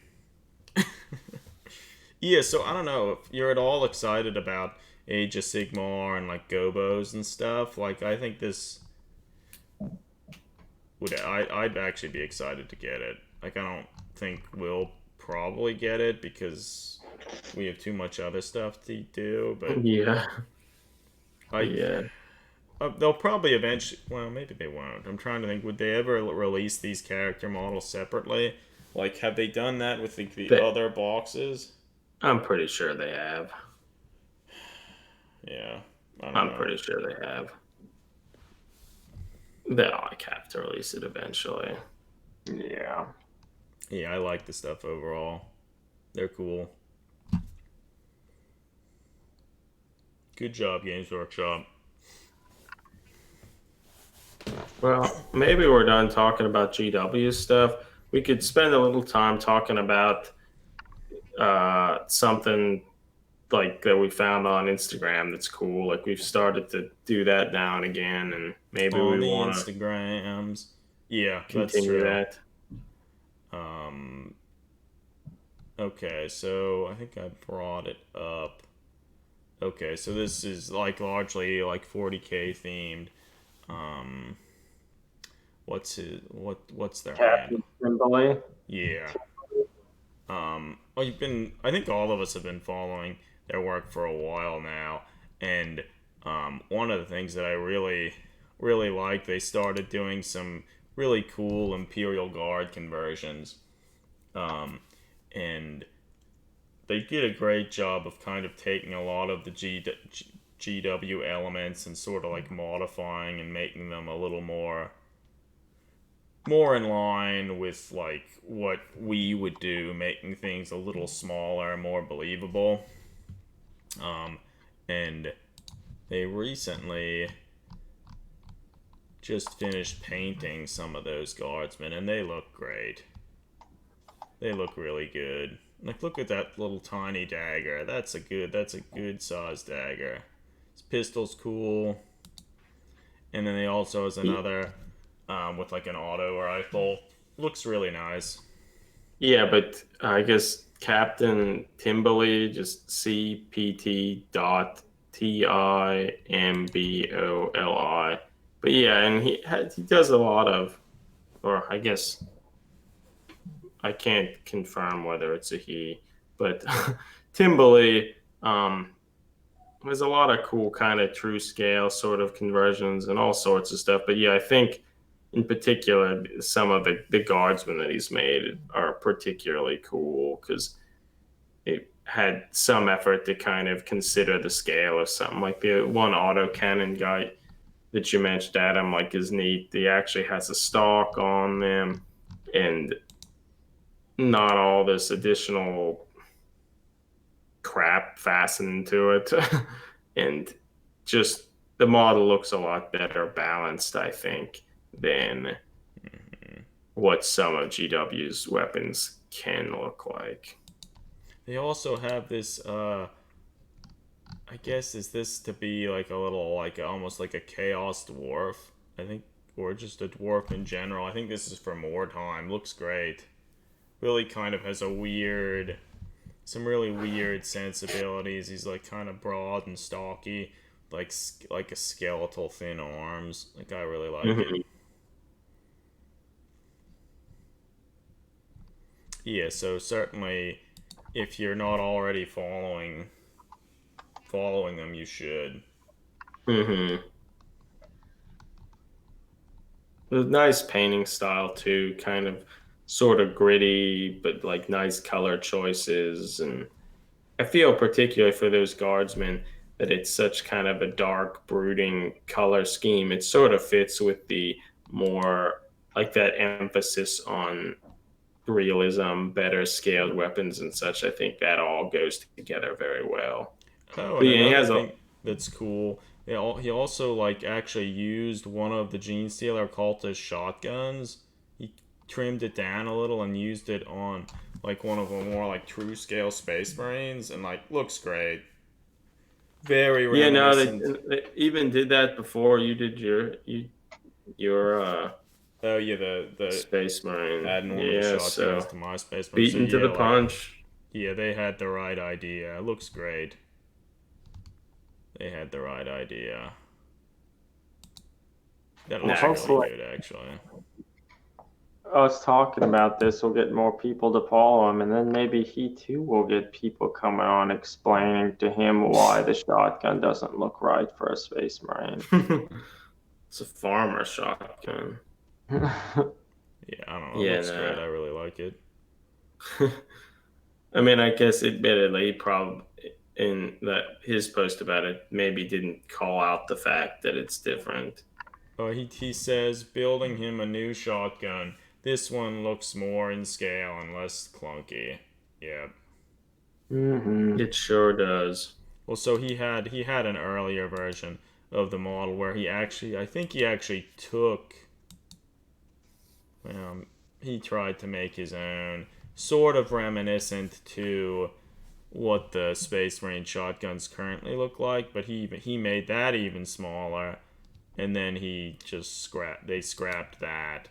Speaker 1: Yeah, so I don't know if you're at all excited about Age of Sigmar and like Gobos and stuff. Like, I think this I'd actually be excited to get it. Like, I don't think we'll probably get it because we have too much other stuff to do. But
Speaker 3: Yeah.
Speaker 1: I
Speaker 3: Yeah.
Speaker 1: they'll probably eventually. Well, maybe they won't. I'm trying to think. Would they ever release these character models separately? Like, have they done that with the
Speaker 3: But
Speaker 1: other boxes?
Speaker 3: I'm pretty sure they have.
Speaker 1: Yeah, I don't
Speaker 3: I'm
Speaker 1: know.
Speaker 3: pretty sure they have. They'll like have to release it eventually.
Speaker 2: Yeah.
Speaker 1: Yeah, I like the stuff overall. They're cool. Good job, Games Workshop.
Speaker 3: Well, maybe we're done talking about GW stuff. We could spend a little time talking about something like that we found on Instagram that's cool. Like we've started to do that now and again, and maybe
Speaker 1: On
Speaker 3: we
Speaker 1: the
Speaker 3: want to
Speaker 1: Instagrams. Yeah, that's
Speaker 3: continue
Speaker 1: true.
Speaker 3: that.
Speaker 1: Um, okay, so I think I brought it up. Okay, so this is like largely like 40K themed. Um, what's their
Speaker 2: Captain
Speaker 1: handle?
Speaker 2: Kimberly.
Speaker 1: Yeah. Well, I think all of us have been following their work for a while now, and one of the things that I really like, they started doing some really cool Imperial Guard conversions, and they did a great job of kind of taking a lot of the GW elements and sort of like modifying and making them a little more in line with like what we would do, making things a little smaller and more believable. And they recently just finished painting some of those guardsmen, and they look great. They look really good. Like, look at that little tiny dagger. That's a good size dagger. His pistol's cool. And then they also has another with like an auto rifle. Looks really nice.
Speaker 3: Yeah, but I guess Captain Timberly, just CPT dot TIMBOLI. But yeah, and he does a lot of, or I guess I can't confirm whether it's a he, but Timberly there's a lot of cool kind of true scale sort of conversions and all sorts of stuff. But yeah, I think in particular some of the guardsmen that he's made are particularly cool because it had some effort to kind of consider the scale of something. Like the one autocannon guy that you mentioned, Adam, like is neat. He actually has a stock on them and not all this additional crap fastened to it. And just the model looks a lot better balanced, I think, than what some of GW's weapons can look like.
Speaker 1: They also have this I guess is this to be like a little like almost like a chaos dwarf. I think or just a dwarf in general. I think this is from wartime. Looks great. Really kind of has a weird some really weird sensibilities. He's like kind of broad and stocky, like a skeletal thin arms. Like I really like it.
Speaker 3: Mhm.
Speaker 1: Yeah, so certainly if you're not already following them, you should.
Speaker 3: Mhm. A nice painting style too, kind of sort of gritty, but like nice color choices. And I feel particularly for those guardsmen that it's such kind of a dark, brooding color scheme. It sort of fits with the more like that emphasis on realism, better scaled weapons and such. I think that all goes together very well.
Speaker 1: Oh,
Speaker 3: But
Speaker 1: and
Speaker 3: yeah, he
Speaker 1: another
Speaker 3: has a
Speaker 1: thing that's cool, he also like actually used one of the Gene Stealer cultist shotguns. He trimmed it down a little and used it on like one of the more like true scale Space Marines, and like looks great. Very
Speaker 3: yeah, no,
Speaker 1: reminiscent.
Speaker 3: they even did that before you did your
Speaker 1: Oh yeah, the
Speaker 3: Space Marine.
Speaker 1: adding one of the
Speaker 3: Yeah,
Speaker 1: shotguns
Speaker 3: so
Speaker 1: to my Space Marine. So
Speaker 3: beaten to
Speaker 1: yeah,
Speaker 3: the
Speaker 1: like
Speaker 3: punch.
Speaker 1: yeah, they had the right idea. It looks great. They had the right idea. That
Speaker 2: Well,
Speaker 1: looks really
Speaker 3: Excellent.
Speaker 2: hopefully,
Speaker 1: good, actually.
Speaker 2: us talking about this will get more people to follow him, and then maybe he too will get people coming on explaining to him why the shotgun doesn't look right for a Space Marine.
Speaker 3: It's a farmer shotgun.
Speaker 1: Yeah, I don't know. It
Speaker 3: Yeah,
Speaker 1: looks great.
Speaker 3: no.
Speaker 1: I really like it.
Speaker 3: I mean, I guess admittedly, he probably in that his post about it maybe didn't call out the fact that it's different.
Speaker 1: He says building him a new shotgun. This one looks more in scale and less clunky. Yeah.
Speaker 2: hmm
Speaker 3: It sure does.
Speaker 1: Well, so he had an earlier version of the model where he actually I think he actually took he tried to make his own sort of reminiscent to what the Space Marine shotguns currently look like, but he made that even smaller, and then he just scrapped that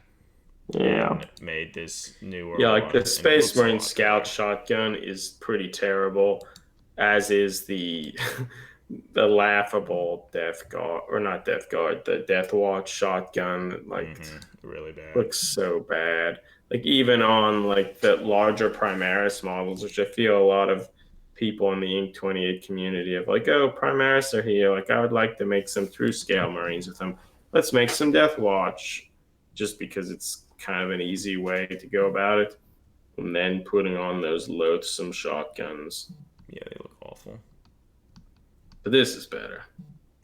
Speaker 2: Yeah.
Speaker 1: and made this newer
Speaker 3: Yeah, like the
Speaker 1: one, and it
Speaker 3: Space
Speaker 1: looks a
Speaker 3: Marine
Speaker 1: lot
Speaker 3: Scout
Speaker 1: better.
Speaker 3: shotgun is pretty terrible, as is the the laughable Death Guard, or not Death Guard, the Death Watch shotgun. Like
Speaker 1: Really bad.
Speaker 3: looks so bad. Like even on like the larger Primaris models, which I feel a lot of people in the Ink 28 community have like, oh, Primaris are here. Like I would like to make some true scale Marines with them. Let's make some Death Watch, just because it's kind of an easy way to go about it. And then putting on those loathsome shotguns.
Speaker 1: Yeah, they look awful.
Speaker 3: But this is better.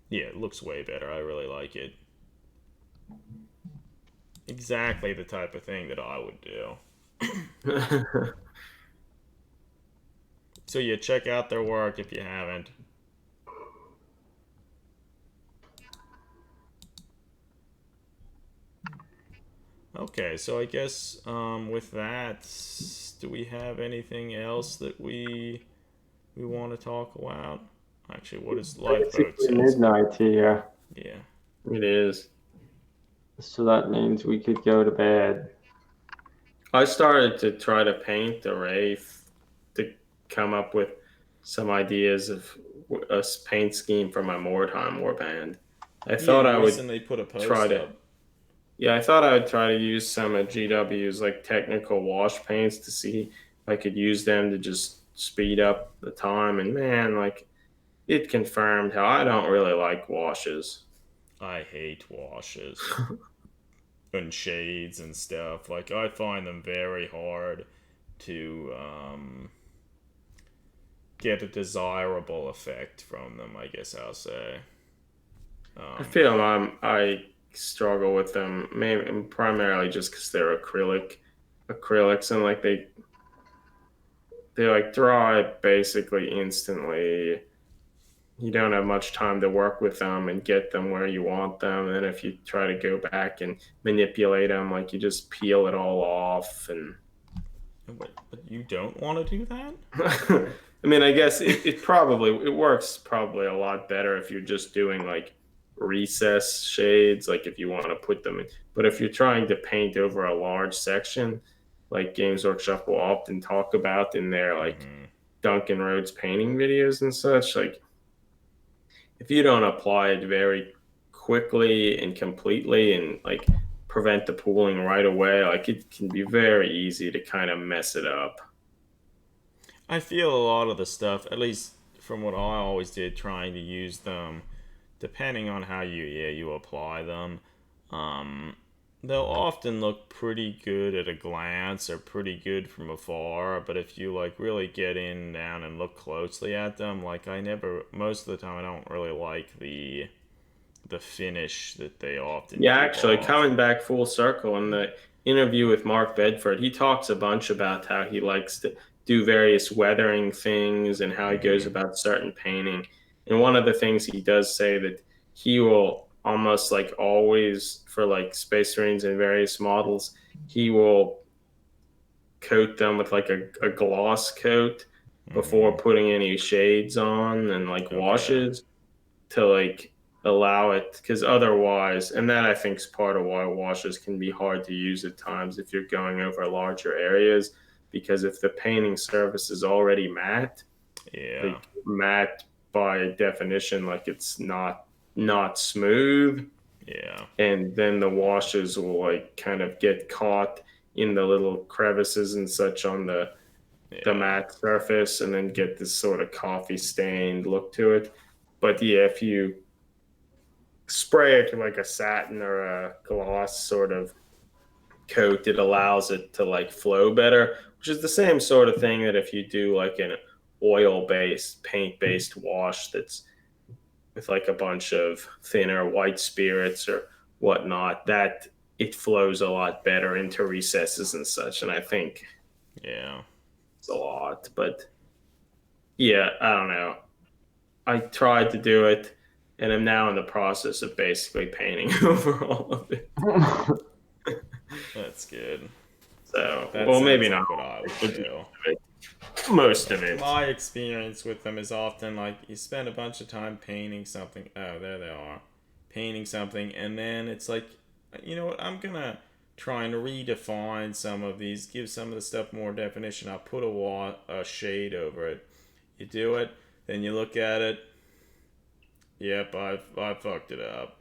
Speaker 1: Yeah, it looks way better. I really like it. Exactly the type of thing that I would do. So yeah, check out their work if you haven't. Okay, so I guess with that, do we have anything else that we want to talk about? Actually, what is
Speaker 2: It's
Speaker 1: lifeboat says?
Speaker 2: midnight here,
Speaker 1: Yeah.
Speaker 3: It is.
Speaker 2: so that means we could go to bed.
Speaker 3: I started to try to paint the Wraith to come up with some ideas of a paint scheme for my Mordheim warband. I
Speaker 1: Yeah,
Speaker 3: thought
Speaker 1: you
Speaker 3: I would
Speaker 1: recently put a
Speaker 3: try
Speaker 1: post
Speaker 3: to,
Speaker 1: up.
Speaker 3: yeah, I thought I would try to use some of GW's like technical wash paints to see if I could use them to just speed up the time. And man, like it confirmed how I don't really like washes.
Speaker 1: I hate washes and shades and stuff. Like I find them very hard to get a desirable effect from them. I guess I'll say.
Speaker 3: I
Speaker 1: Um,
Speaker 3: feel I struggle with them maybe primarily just because they're acrylics and like they like dry basically instantly. You don't have much time to work with them and get them where you want them. And if you try to go back and manipulate them, like you just peel it all off. And
Speaker 1: but you don't want to do that?
Speaker 3: I mean, I guess it probably it works probably a lot better if you're just doing like recess shades, like if you want to put them in. But if you're trying to paint over a large section, like Games Workshop will often talk about in their like
Speaker 1: Mm-hmm.
Speaker 3: Duncan Rhodes painting videos and such, like if you don't apply it very quickly and completely and like prevent the pooling right away, like it can be very easy to kind of mess it up.
Speaker 1: I feel a lot of the stuff, at least from what I always did, trying to use them, depending on how you apply them, um, they'll often look pretty good at a glance or pretty good from afar. But if you like really get in down and look closely at them, like I never, most of the time, I don't really like the finish that they often
Speaker 3: Yeah,
Speaker 1: give
Speaker 3: actually,
Speaker 1: off.
Speaker 3: coming back full circle in the interview with Mark Bedford, he talks a bunch about how he likes to do various weathering things and how he goes
Speaker 1: Mm-hmm.
Speaker 3: about certain painting. And one of the things he does say that he will almost like always for like Space Marines and various models, he will coat them with like a gloss coat before
Speaker 1: Mm-hmm.
Speaker 3: putting any shades on and like
Speaker 1: Okay.
Speaker 3: washes to like allow it because otherwise, and that I think is part of why washes can be hard to use at times if you're going over larger areas because if the painting surface is already matte,
Speaker 1: Yeah.
Speaker 3: like matte by definition, like it's not smooth,
Speaker 1: Yeah.
Speaker 3: and then the washes will like kind of get caught in the little crevices and such on the
Speaker 1: Yeah.
Speaker 3: matte surface and then get this sort of coffee stained look to it. But yeah, if you spray it like a satin or a gloss sort of coat, it allows it to like flow better, which is the same sort of thing that if you do like an oil based, paint based wash that's with like a bunch of thinner white spirits or whatnot, that it flows a lot better into recesses and such. And I think
Speaker 1: Yeah.
Speaker 3: it's a lot, but yeah, I don't know. I tried to do it and I'm now in the process of basically painting over all of it.
Speaker 1: That's good.
Speaker 3: So,
Speaker 1: That
Speaker 3: well,
Speaker 1: sounds
Speaker 3: maybe not
Speaker 1: like what
Speaker 3: all
Speaker 1: I
Speaker 3: of it,
Speaker 1: would
Speaker 3: but
Speaker 1: do.
Speaker 3: most of it.
Speaker 1: My experience with them is often like you spend a bunch of time painting something. Oh, there they are. Painting something, and then it's like, you know what? I'm gonna try and redefine some of these, give some of the stuff more definition. I'll put a shade over it. You do it, then you look at it. Yep, I fucked it up,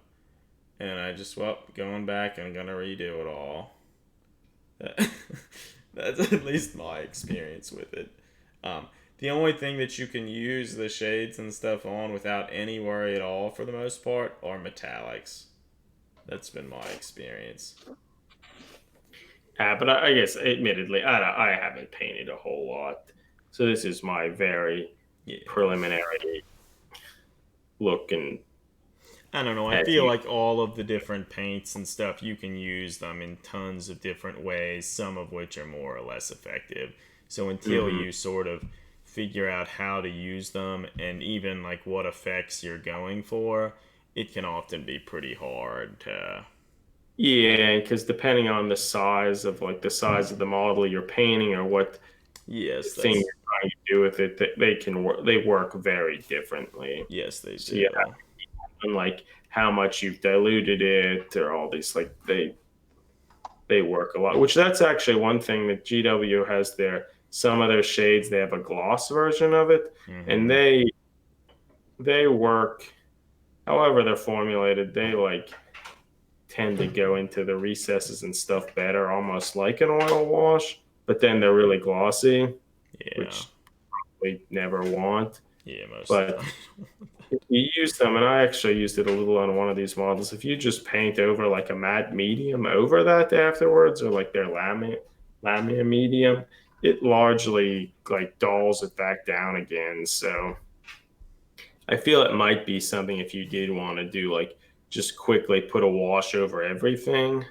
Speaker 1: and I just going back and gonna redo it all. That's at least my experience with it. Um, the only thing that you can use the shades and stuff on without any worry at all, for the most part, are metallics. That's been my experience.
Speaker 3: But I guess, admittedly, I haven't painted a whole lot. So this is my very
Speaker 1: Yeah.
Speaker 3: preliminary look and
Speaker 1: I don't know. I
Speaker 3: as
Speaker 1: feel
Speaker 3: you.
Speaker 1: like all of the different paints and stuff, you can use them in tons of different ways, some of which are more or less effective. So until
Speaker 3: Mhm.
Speaker 1: you sort of figure out how to use them and even like what effects you're going for, it can often be pretty hard
Speaker 3: Yeah, because depending on the size of the model you're painting or what
Speaker 1: Yes,
Speaker 3: thing
Speaker 1: that's
Speaker 3: you're trying to do with it, they can work. They work very differently.
Speaker 1: yes, they
Speaker 3: So yeah,
Speaker 1: do.
Speaker 3: and like how much you've diluted it, or all these they work a lot. Which that's actually one thing that GW has there. Some of their shades they have a gloss version of it, and
Speaker 1: Mm-hmm.
Speaker 3: they work. However, they're formulated. They tend to go into the recesses and stuff better, almost like an oil wash. But then they're really glossy,
Speaker 1: Yeah,
Speaker 3: which we never want.
Speaker 1: yeah, most of the
Speaker 3: But
Speaker 1: time.
Speaker 3: if you use them, and I actually used it a little on one of these models, if you just paint over like a matte medium over that afterwards, or like their lamia medium, it largely like dulls it back down again. So I feel it might be something if you did want to do like just quickly put a wash over everything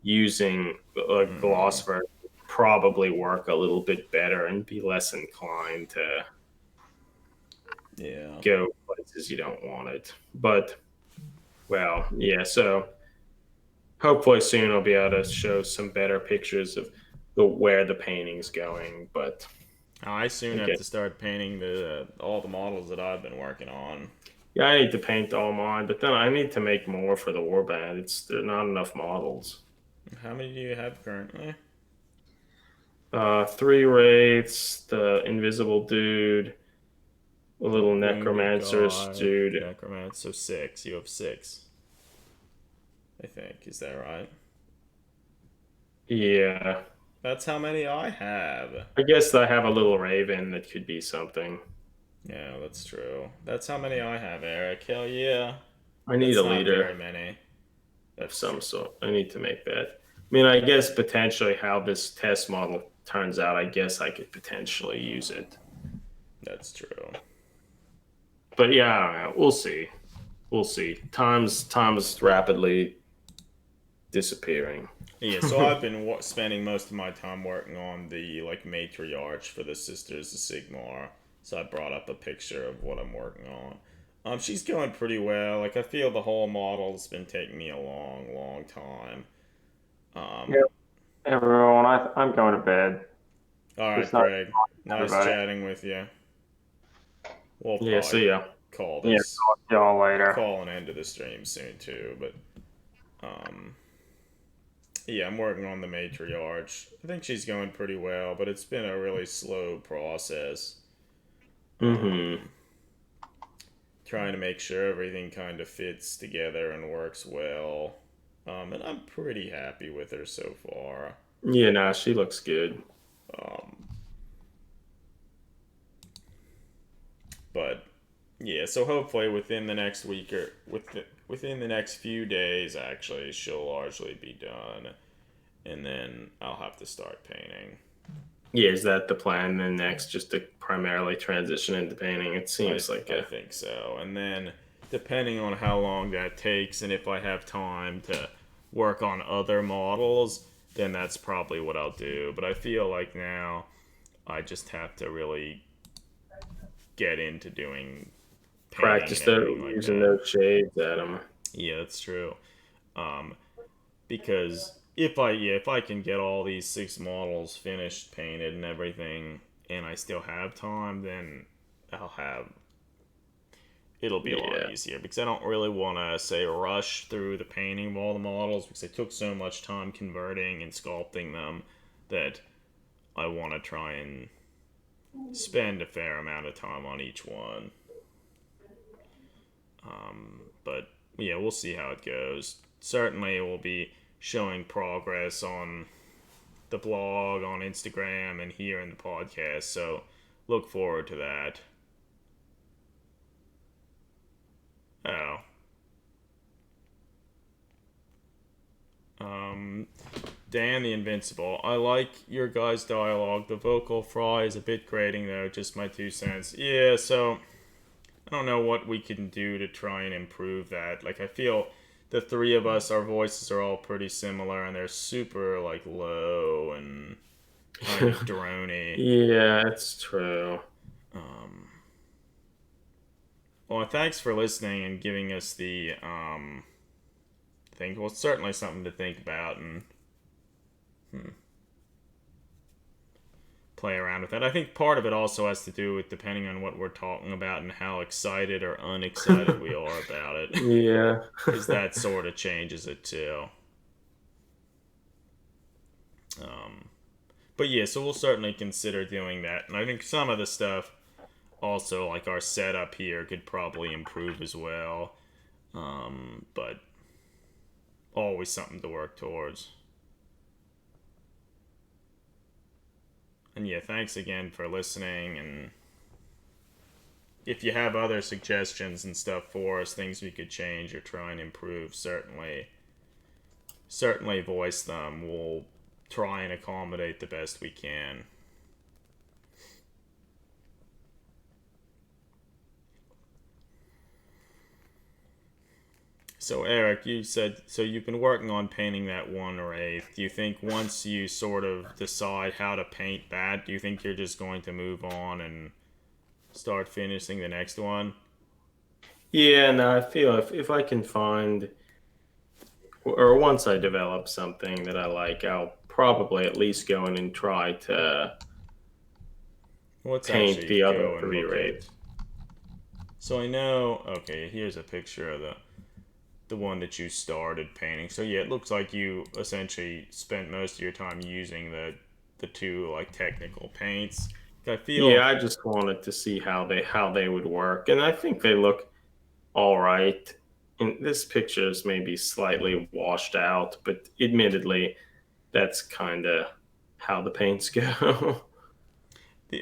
Speaker 3: using a
Speaker 1: Mm-hmm.
Speaker 3: gloss version would probably work a little bit better and be less inclined to
Speaker 1: Yeah.
Speaker 3: go places you don't want it. But well, yeah, so hopefully soon I'll be able to show some better pictures of where the painting's going. But
Speaker 1: I soon have
Speaker 3: again,
Speaker 1: to start painting the all the models that I've been working on.
Speaker 3: yeah, I need to paint all mine, but then I need to make more for the warband. It's There are not enough models.
Speaker 1: How many do you have currently?
Speaker 3: Three wraiths, the invisible dude, a little
Speaker 1: Wounded
Speaker 3: necromancer's
Speaker 1: God,
Speaker 3: dude.
Speaker 1: Necromancer, so six. You have six, I think. Is that right?
Speaker 3: Yeah,
Speaker 1: That's how many I have.
Speaker 3: I guess I have a little raven that could be something.
Speaker 1: Yeah, that's true. That's how many I have, Eric. Hell yeah.
Speaker 3: I need
Speaker 1: That's
Speaker 3: a
Speaker 1: not
Speaker 3: leader
Speaker 1: very many.
Speaker 3: of
Speaker 1: That's
Speaker 3: some
Speaker 1: true.
Speaker 3: sort. I need to make that. I mean, I guess potentially how this test model turns out, I guess I could potentially use it.
Speaker 1: That's true.
Speaker 3: But yeah, I don't know. We'll see. We'll see. Time's rapidly disappearing.
Speaker 1: Yeah, so I've been spending most of my time working on the like matriarch for the Sisters of Sigmar. So I brought up a picture of what I'm working on. She's going pretty well. Like I feel the whole model's been taking me a long, long time.
Speaker 2: Yeah,
Speaker 1: Um,
Speaker 2: everyone, I'm going to bed.
Speaker 1: all
Speaker 2: It's
Speaker 1: right,
Speaker 2: not
Speaker 1: Greg. Nice
Speaker 2: everybody.
Speaker 1: chatting with you. We'll
Speaker 3: Yeah,
Speaker 1: probably
Speaker 3: see ya.
Speaker 1: call
Speaker 2: Yeah,
Speaker 1: this
Speaker 2: talk to y'all later.
Speaker 1: call an end to the stream soon too. But um, yeah, I'm working on the matriarch. I think she's going pretty well, but it's been a really slow process.
Speaker 3: Mm-hmm.
Speaker 1: Um, Trying to make sure everything kind of fits together and works well. And I'm pretty happy with her so far.
Speaker 3: Yeah, nah, she looks good.
Speaker 1: Um, but yeah, so hopefully within the next week or within the next few days, actually, she'll largely be done, and then I'll have to start painting.
Speaker 3: Yeah, is that the plan then next, just to primarily transition into painting? It seems like
Speaker 1: I
Speaker 3: a
Speaker 1: think so, and then depending on how long that takes, and if I have time to work on other models, then that's probably what I'll do. But I feel like now I just have to really get into doing painting
Speaker 3: practice
Speaker 1: and
Speaker 3: that
Speaker 1: everything like
Speaker 3: using
Speaker 1: that.
Speaker 3: those shades, Adam.
Speaker 1: Yeah, that's true. Um, because if I can get all these six models finished, painted, and everything, and I still have time, then I'll have it'll be a lot
Speaker 3: Yeah.
Speaker 1: easier because I don't really want to say rush through the painting of all the models because I took so much time converting and sculpting them that I want to try and spend a fair amount of time on each one. But yeah, we'll see how it goes. Certainly, we'll be showing progress on the blog, on Instagram, and here in the podcast. So look forward to that. Oh. Um, Dan the Invincible. I like your guys' dialogue. The vocal fry is a bit grating, though. Just my 2 cents. Yeah, so I don't know what we can do to try and improve that. Like, I feel the three of us, our voices are all pretty similar, and they're super, like, low and kind of drony.
Speaker 3: Yeah, it's true.
Speaker 1: Um, well, thanks for listening and giving us the things. Well, it's certainly something to think about and play around with that. I think part of it also has to do with depending on what we're talking about and how excited or unexcited we are about it.
Speaker 3: Yeah.
Speaker 1: Because that sort of changes it too. But yeah, so we'll certainly consider doing that. And I think some of the stuff also, like our setup here, could probably improve as well. But always something to work towards. And yeah, thanks again for listening. And if you have other suggestions and stuff for us, things we could change or try and improve, certainly voice them. We'll try and accommodate the best we can. So Eric, you said so you've been working on painting that one wraith. Do you think once you sort of decide how to paint that, do you think you're just going to move on and start finishing the next one?
Speaker 3: Yeah, no, I feel if I can find, or once I develop something that I like, I'll probably at least go in and try to
Speaker 1: Let's
Speaker 3: paint
Speaker 1: actually
Speaker 3: the other
Speaker 1: go and
Speaker 3: three
Speaker 1: look at.
Speaker 3: wraiths.
Speaker 1: So I know. Okay, here's a picture of the one that you started painting. So yeah, it looks like you essentially spent most of your time using the two like technical paints. I feel
Speaker 3: Yeah, I just wanted to see how they would work, and I think they look all right. And this picture is maybe slightly washed out, but admittedly, that's kind of how the paints go.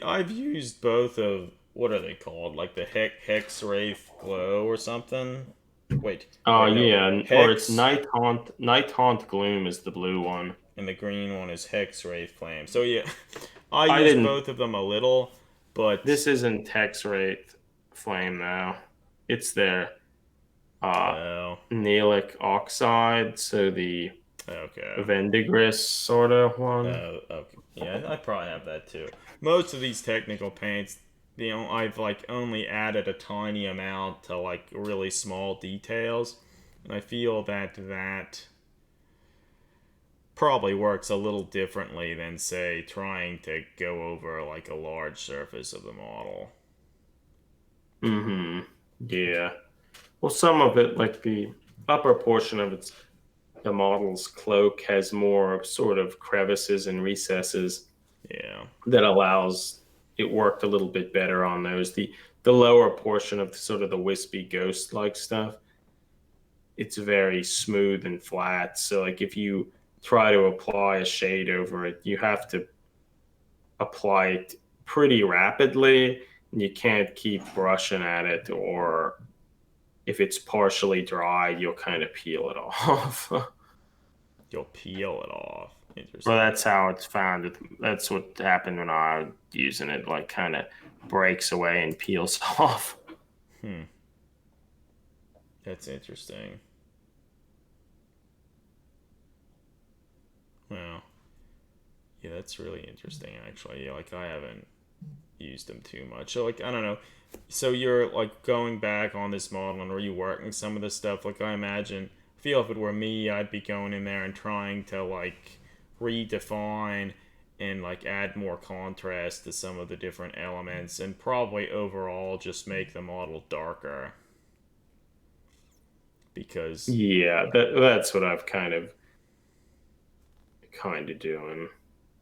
Speaker 1: I've used both of what are they called? Like the Hex Wraith Glow or something. Wait,
Speaker 3: Oh
Speaker 1: wait, no.
Speaker 3: yeah, or it's
Speaker 1: Hex
Speaker 3: Night Haunt Gloom is the blue one.
Speaker 1: and the green one is Hex Wraith Flame. So yeah, I
Speaker 3: I
Speaker 1: use
Speaker 3: didn't.
Speaker 1: both of them a little, but
Speaker 3: This isn't Hex Wraith Flame now. It's their uh,
Speaker 1: oh,
Speaker 3: Neelic Oxide, so the
Speaker 1: okay.
Speaker 3: Vendigris sort of one.
Speaker 1: Okay. Yeah, I probably have that too. Most of these technical paints, I've like only added a tiny amount to like really small details, and I feel that probably works a little differently than say trying to go over like a large surface of the model.
Speaker 3: Mm-hmm. Yeah. Well, some of it, like the upper portion of the model's cloak, has more sort of crevices and recesses
Speaker 1: Yeah.
Speaker 3: that allows it worked a little bit better on those. The lower portion of sort of the wispy ghost like stuff, it's very smooth and flat. So like if you try to apply a shade over it, you have to apply it pretty rapidly. And you can't keep brushing at it, or if it's partially dry, you'll kind of peel it off.
Speaker 1: You'll peel it off.
Speaker 3: Well,
Speaker 1: Interesting.
Speaker 3: that's how it's found. That's what happened when I was using it. Like, kind of breaks away and peels off.
Speaker 1: Hmm. That's interesting. Well, yeah, that's really interesting actually. Yeah, like I haven't used them too much. So like I don't know. So you're like going back on this model and reworking some of the stuff. Like I imagine, I feel if it were me, I'd be going in there and trying to like redefine and like add more contrast to some of the different elements and probably overall just make the model darker because
Speaker 3: Yeah, that's what I've kind of doing.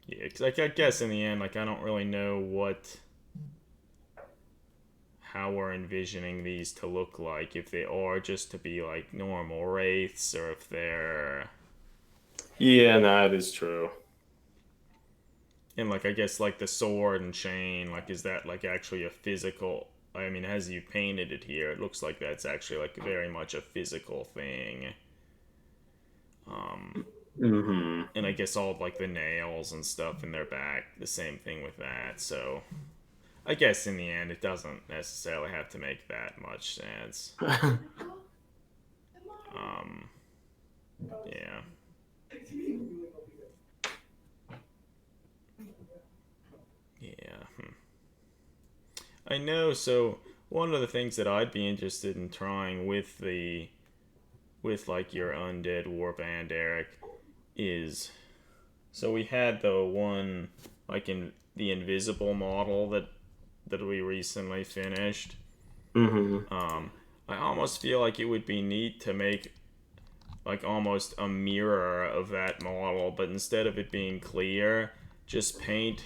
Speaker 1: yeah, cause like I guess in the end, like I don't really know how we're envisioning these to look like. If they are just to be like normal wraiths, or if they're
Speaker 3: Yeah, no, that is true.
Speaker 1: and like I guess like the sword and chain, like is that like actually a physical? I mean, as you painted it here, it looks like that's actually like very much a physical thing. Um,
Speaker 3: Hmm.
Speaker 1: and I guess all of, like the nails and stuff in their back, the same thing with that. So I guess in the end, it doesn't necessarily have to make that much sense. Um, yeah. Yeah. I know. So one of the things that I'd be interested in trying with with like your undead warband, Eric, is so we had the one like in the invisible model that we recently finished.
Speaker 3: Mm-hmm.
Speaker 1: I almost feel like it would be neat to make like almost a mirror of that model, but instead of it being clear, just paint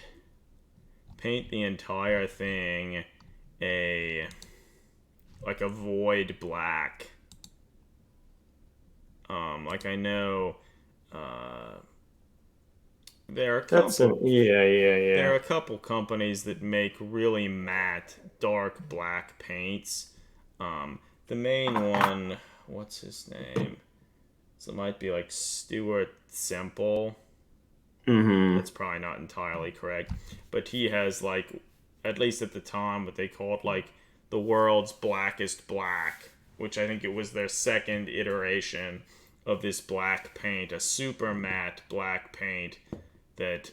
Speaker 1: the entire thing a like a void black. Like I know there are a couple there
Speaker 3: Yeah.
Speaker 1: are a couple companies that make really matte dark black paints. The main one, what's his name? So it might be like Stuart Semple.
Speaker 3: Mm-hmm.
Speaker 1: That's probably not entirely correct, but he has like, at least at the time, what they called like the world's blackest black, which I think it was their second iteration of this black paint, a super matte black paint that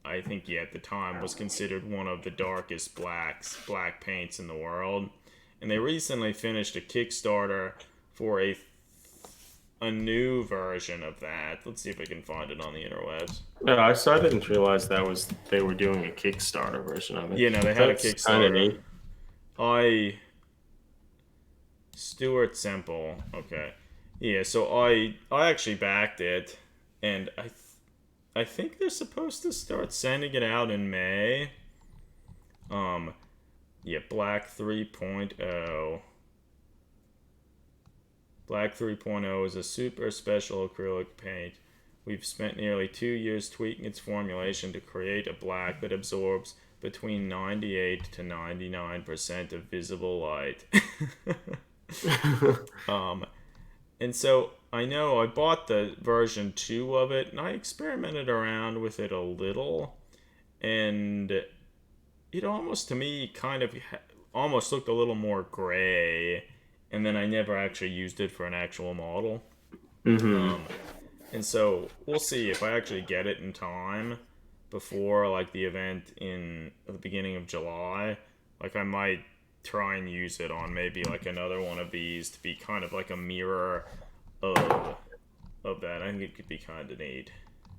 Speaker 1: I think at the time was considered one of the darkest black paints in the world. And they recently finished a Kickstarter for a new version of that. Let's see if I can find it on the interwebs.
Speaker 3: Yeah, I didn't realize they were doing a Kickstarter version of it.
Speaker 1: Yeah, no, they had a
Speaker 3: That's kind of
Speaker 1: Kickstarter.
Speaker 3: neat.
Speaker 1: I Stuart Semple. Okay. Yeah, so I actually backed it, and I think they're supposed to start sending it out in May. Um, yeah, Black 3.0. Black 3.0 is a super special acrylic paint. We've spent nearly 2 years tweaking its formulation to create a black that absorbs between 98 to 99% of visible light. um, and so I know I bought the version 2 of it, and I experimented around with it a little, and it almost to me kind of almost looked a little more gray, and then I never actually used it for an actual model.
Speaker 3: Mm-hmm.
Speaker 1: And so we'll see if I actually get it in time before like the event in the beginning of July. Like I might try and use it on maybe like another one of these to be kind of like a mirror of that. I think it could be kind of neat.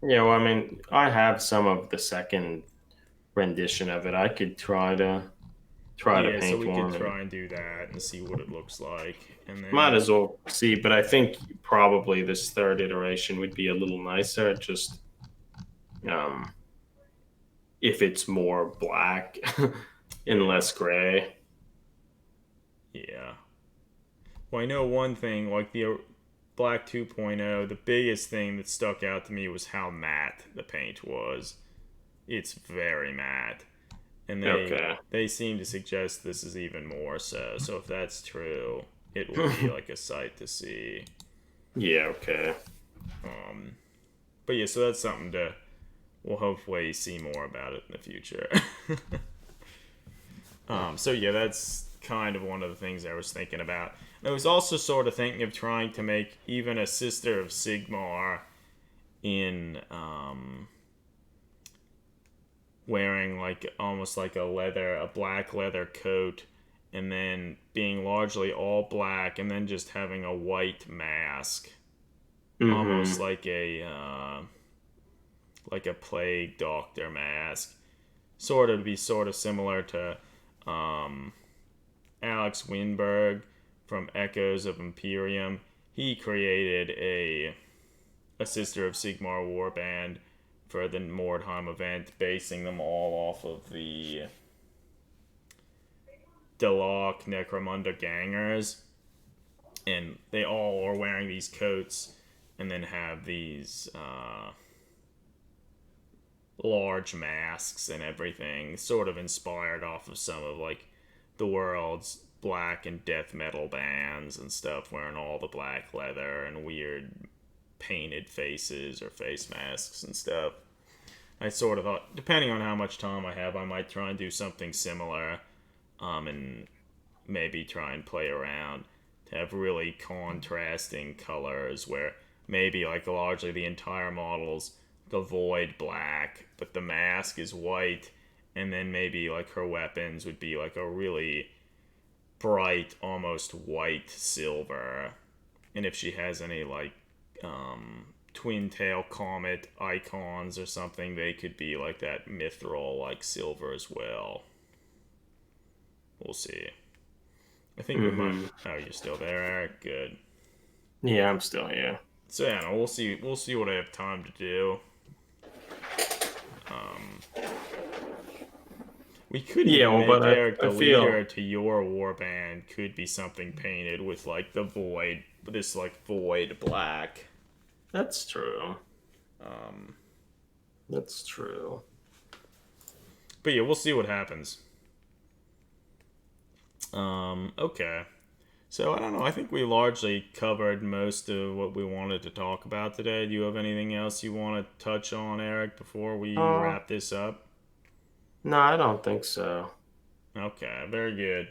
Speaker 3: Yeah, well, I mean, I have some of the second rendition of it. I could try to
Speaker 1: Yeah, so
Speaker 3: paint
Speaker 1: we could
Speaker 3: one, and
Speaker 1: try and do that and see what it looks like. And
Speaker 3: might
Speaker 1: then
Speaker 3: as well see. But I think probably this third iteration would be a little nicer. Just um, if it's more black and
Speaker 1: yeah,
Speaker 3: less gray.
Speaker 1: yeah. Well, I know one thing, like the Black 2.0, the biggest thing that stuck out to me was how matte the paint was. It's very matte. And
Speaker 3: Okay.
Speaker 1: they seem to suggest this is even more so. So if that's true, it will be like a sight to see.
Speaker 3: Yeah. Okay.
Speaker 1: Um, but yeah, so that's something to we'll hopefully see more about it in the future. So yeah, that's kind of one of the things I was thinking about. And I was also sort of thinking of trying to make even a Sister of Sigmar in wearing like almost like a black leather coat, and then being largely all black, and then just having a white mask, almost
Speaker 3: Mm-hmm.
Speaker 1: like a plague doctor mask, sort of to be sort of similar to um, Alex Winberg from Echoes of Imperium. He created a Sister of Sigmar warband for the Mordheim event, basing them all off of the Deloc Necromunda gangers. And they all are wearing these coats and then have these large masks and everything, sort of inspired off of some of like the world's black and death metal bands and stuff, wearing all the black leather and weird painted faces or face masks and stuff. I sort of thought, depending on how much time I have, I might try and do something similar, and maybe try and play around to have really contrasting colors where maybe like largely the entire model's the void black, but the mask is white, and then maybe like her weapons would be like a really bright, almost white silver. and if she has any like twin tail comet icons or something, they could be like that mithril like silver as well. We'll see. I think we might. Oh, you're still there, Eric? Good.
Speaker 3: Yeah, I'm still here.
Speaker 1: So yeah, no, we'll see. We'll see what I have time to do. We could even make Eric the leader to your warband. Could be something painted with like the void, this like void black.
Speaker 3: That's true. That's true.
Speaker 1: But yeah, we'll see what happens. Okay. So I don't know. I think we largely covered most of what we wanted to talk about today. Do you have anything else you want to touch on, Eric, before we wrap this up?
Speaker 3: No, I don't think so.
Speaker 1: Okay, very good.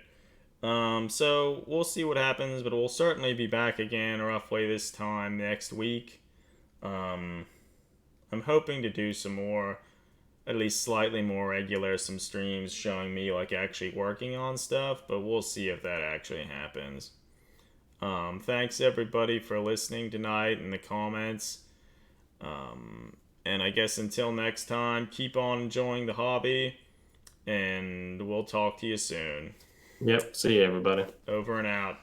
Speaker 1: So we'll see what happens, but we'll certainly be back again roughly this time next week. I'm hoping to do some more, at least slightly more regular, some streams showing me like actually working on stuff, but we'll see if that actually happens. Thanks everybody for listening tonight in the comments. And I guess until next time, keep on enjoying the hobby, and we'll talk to you soon.
Speaker 3: Yep, see you everybody.
Speaker 1: Over and out.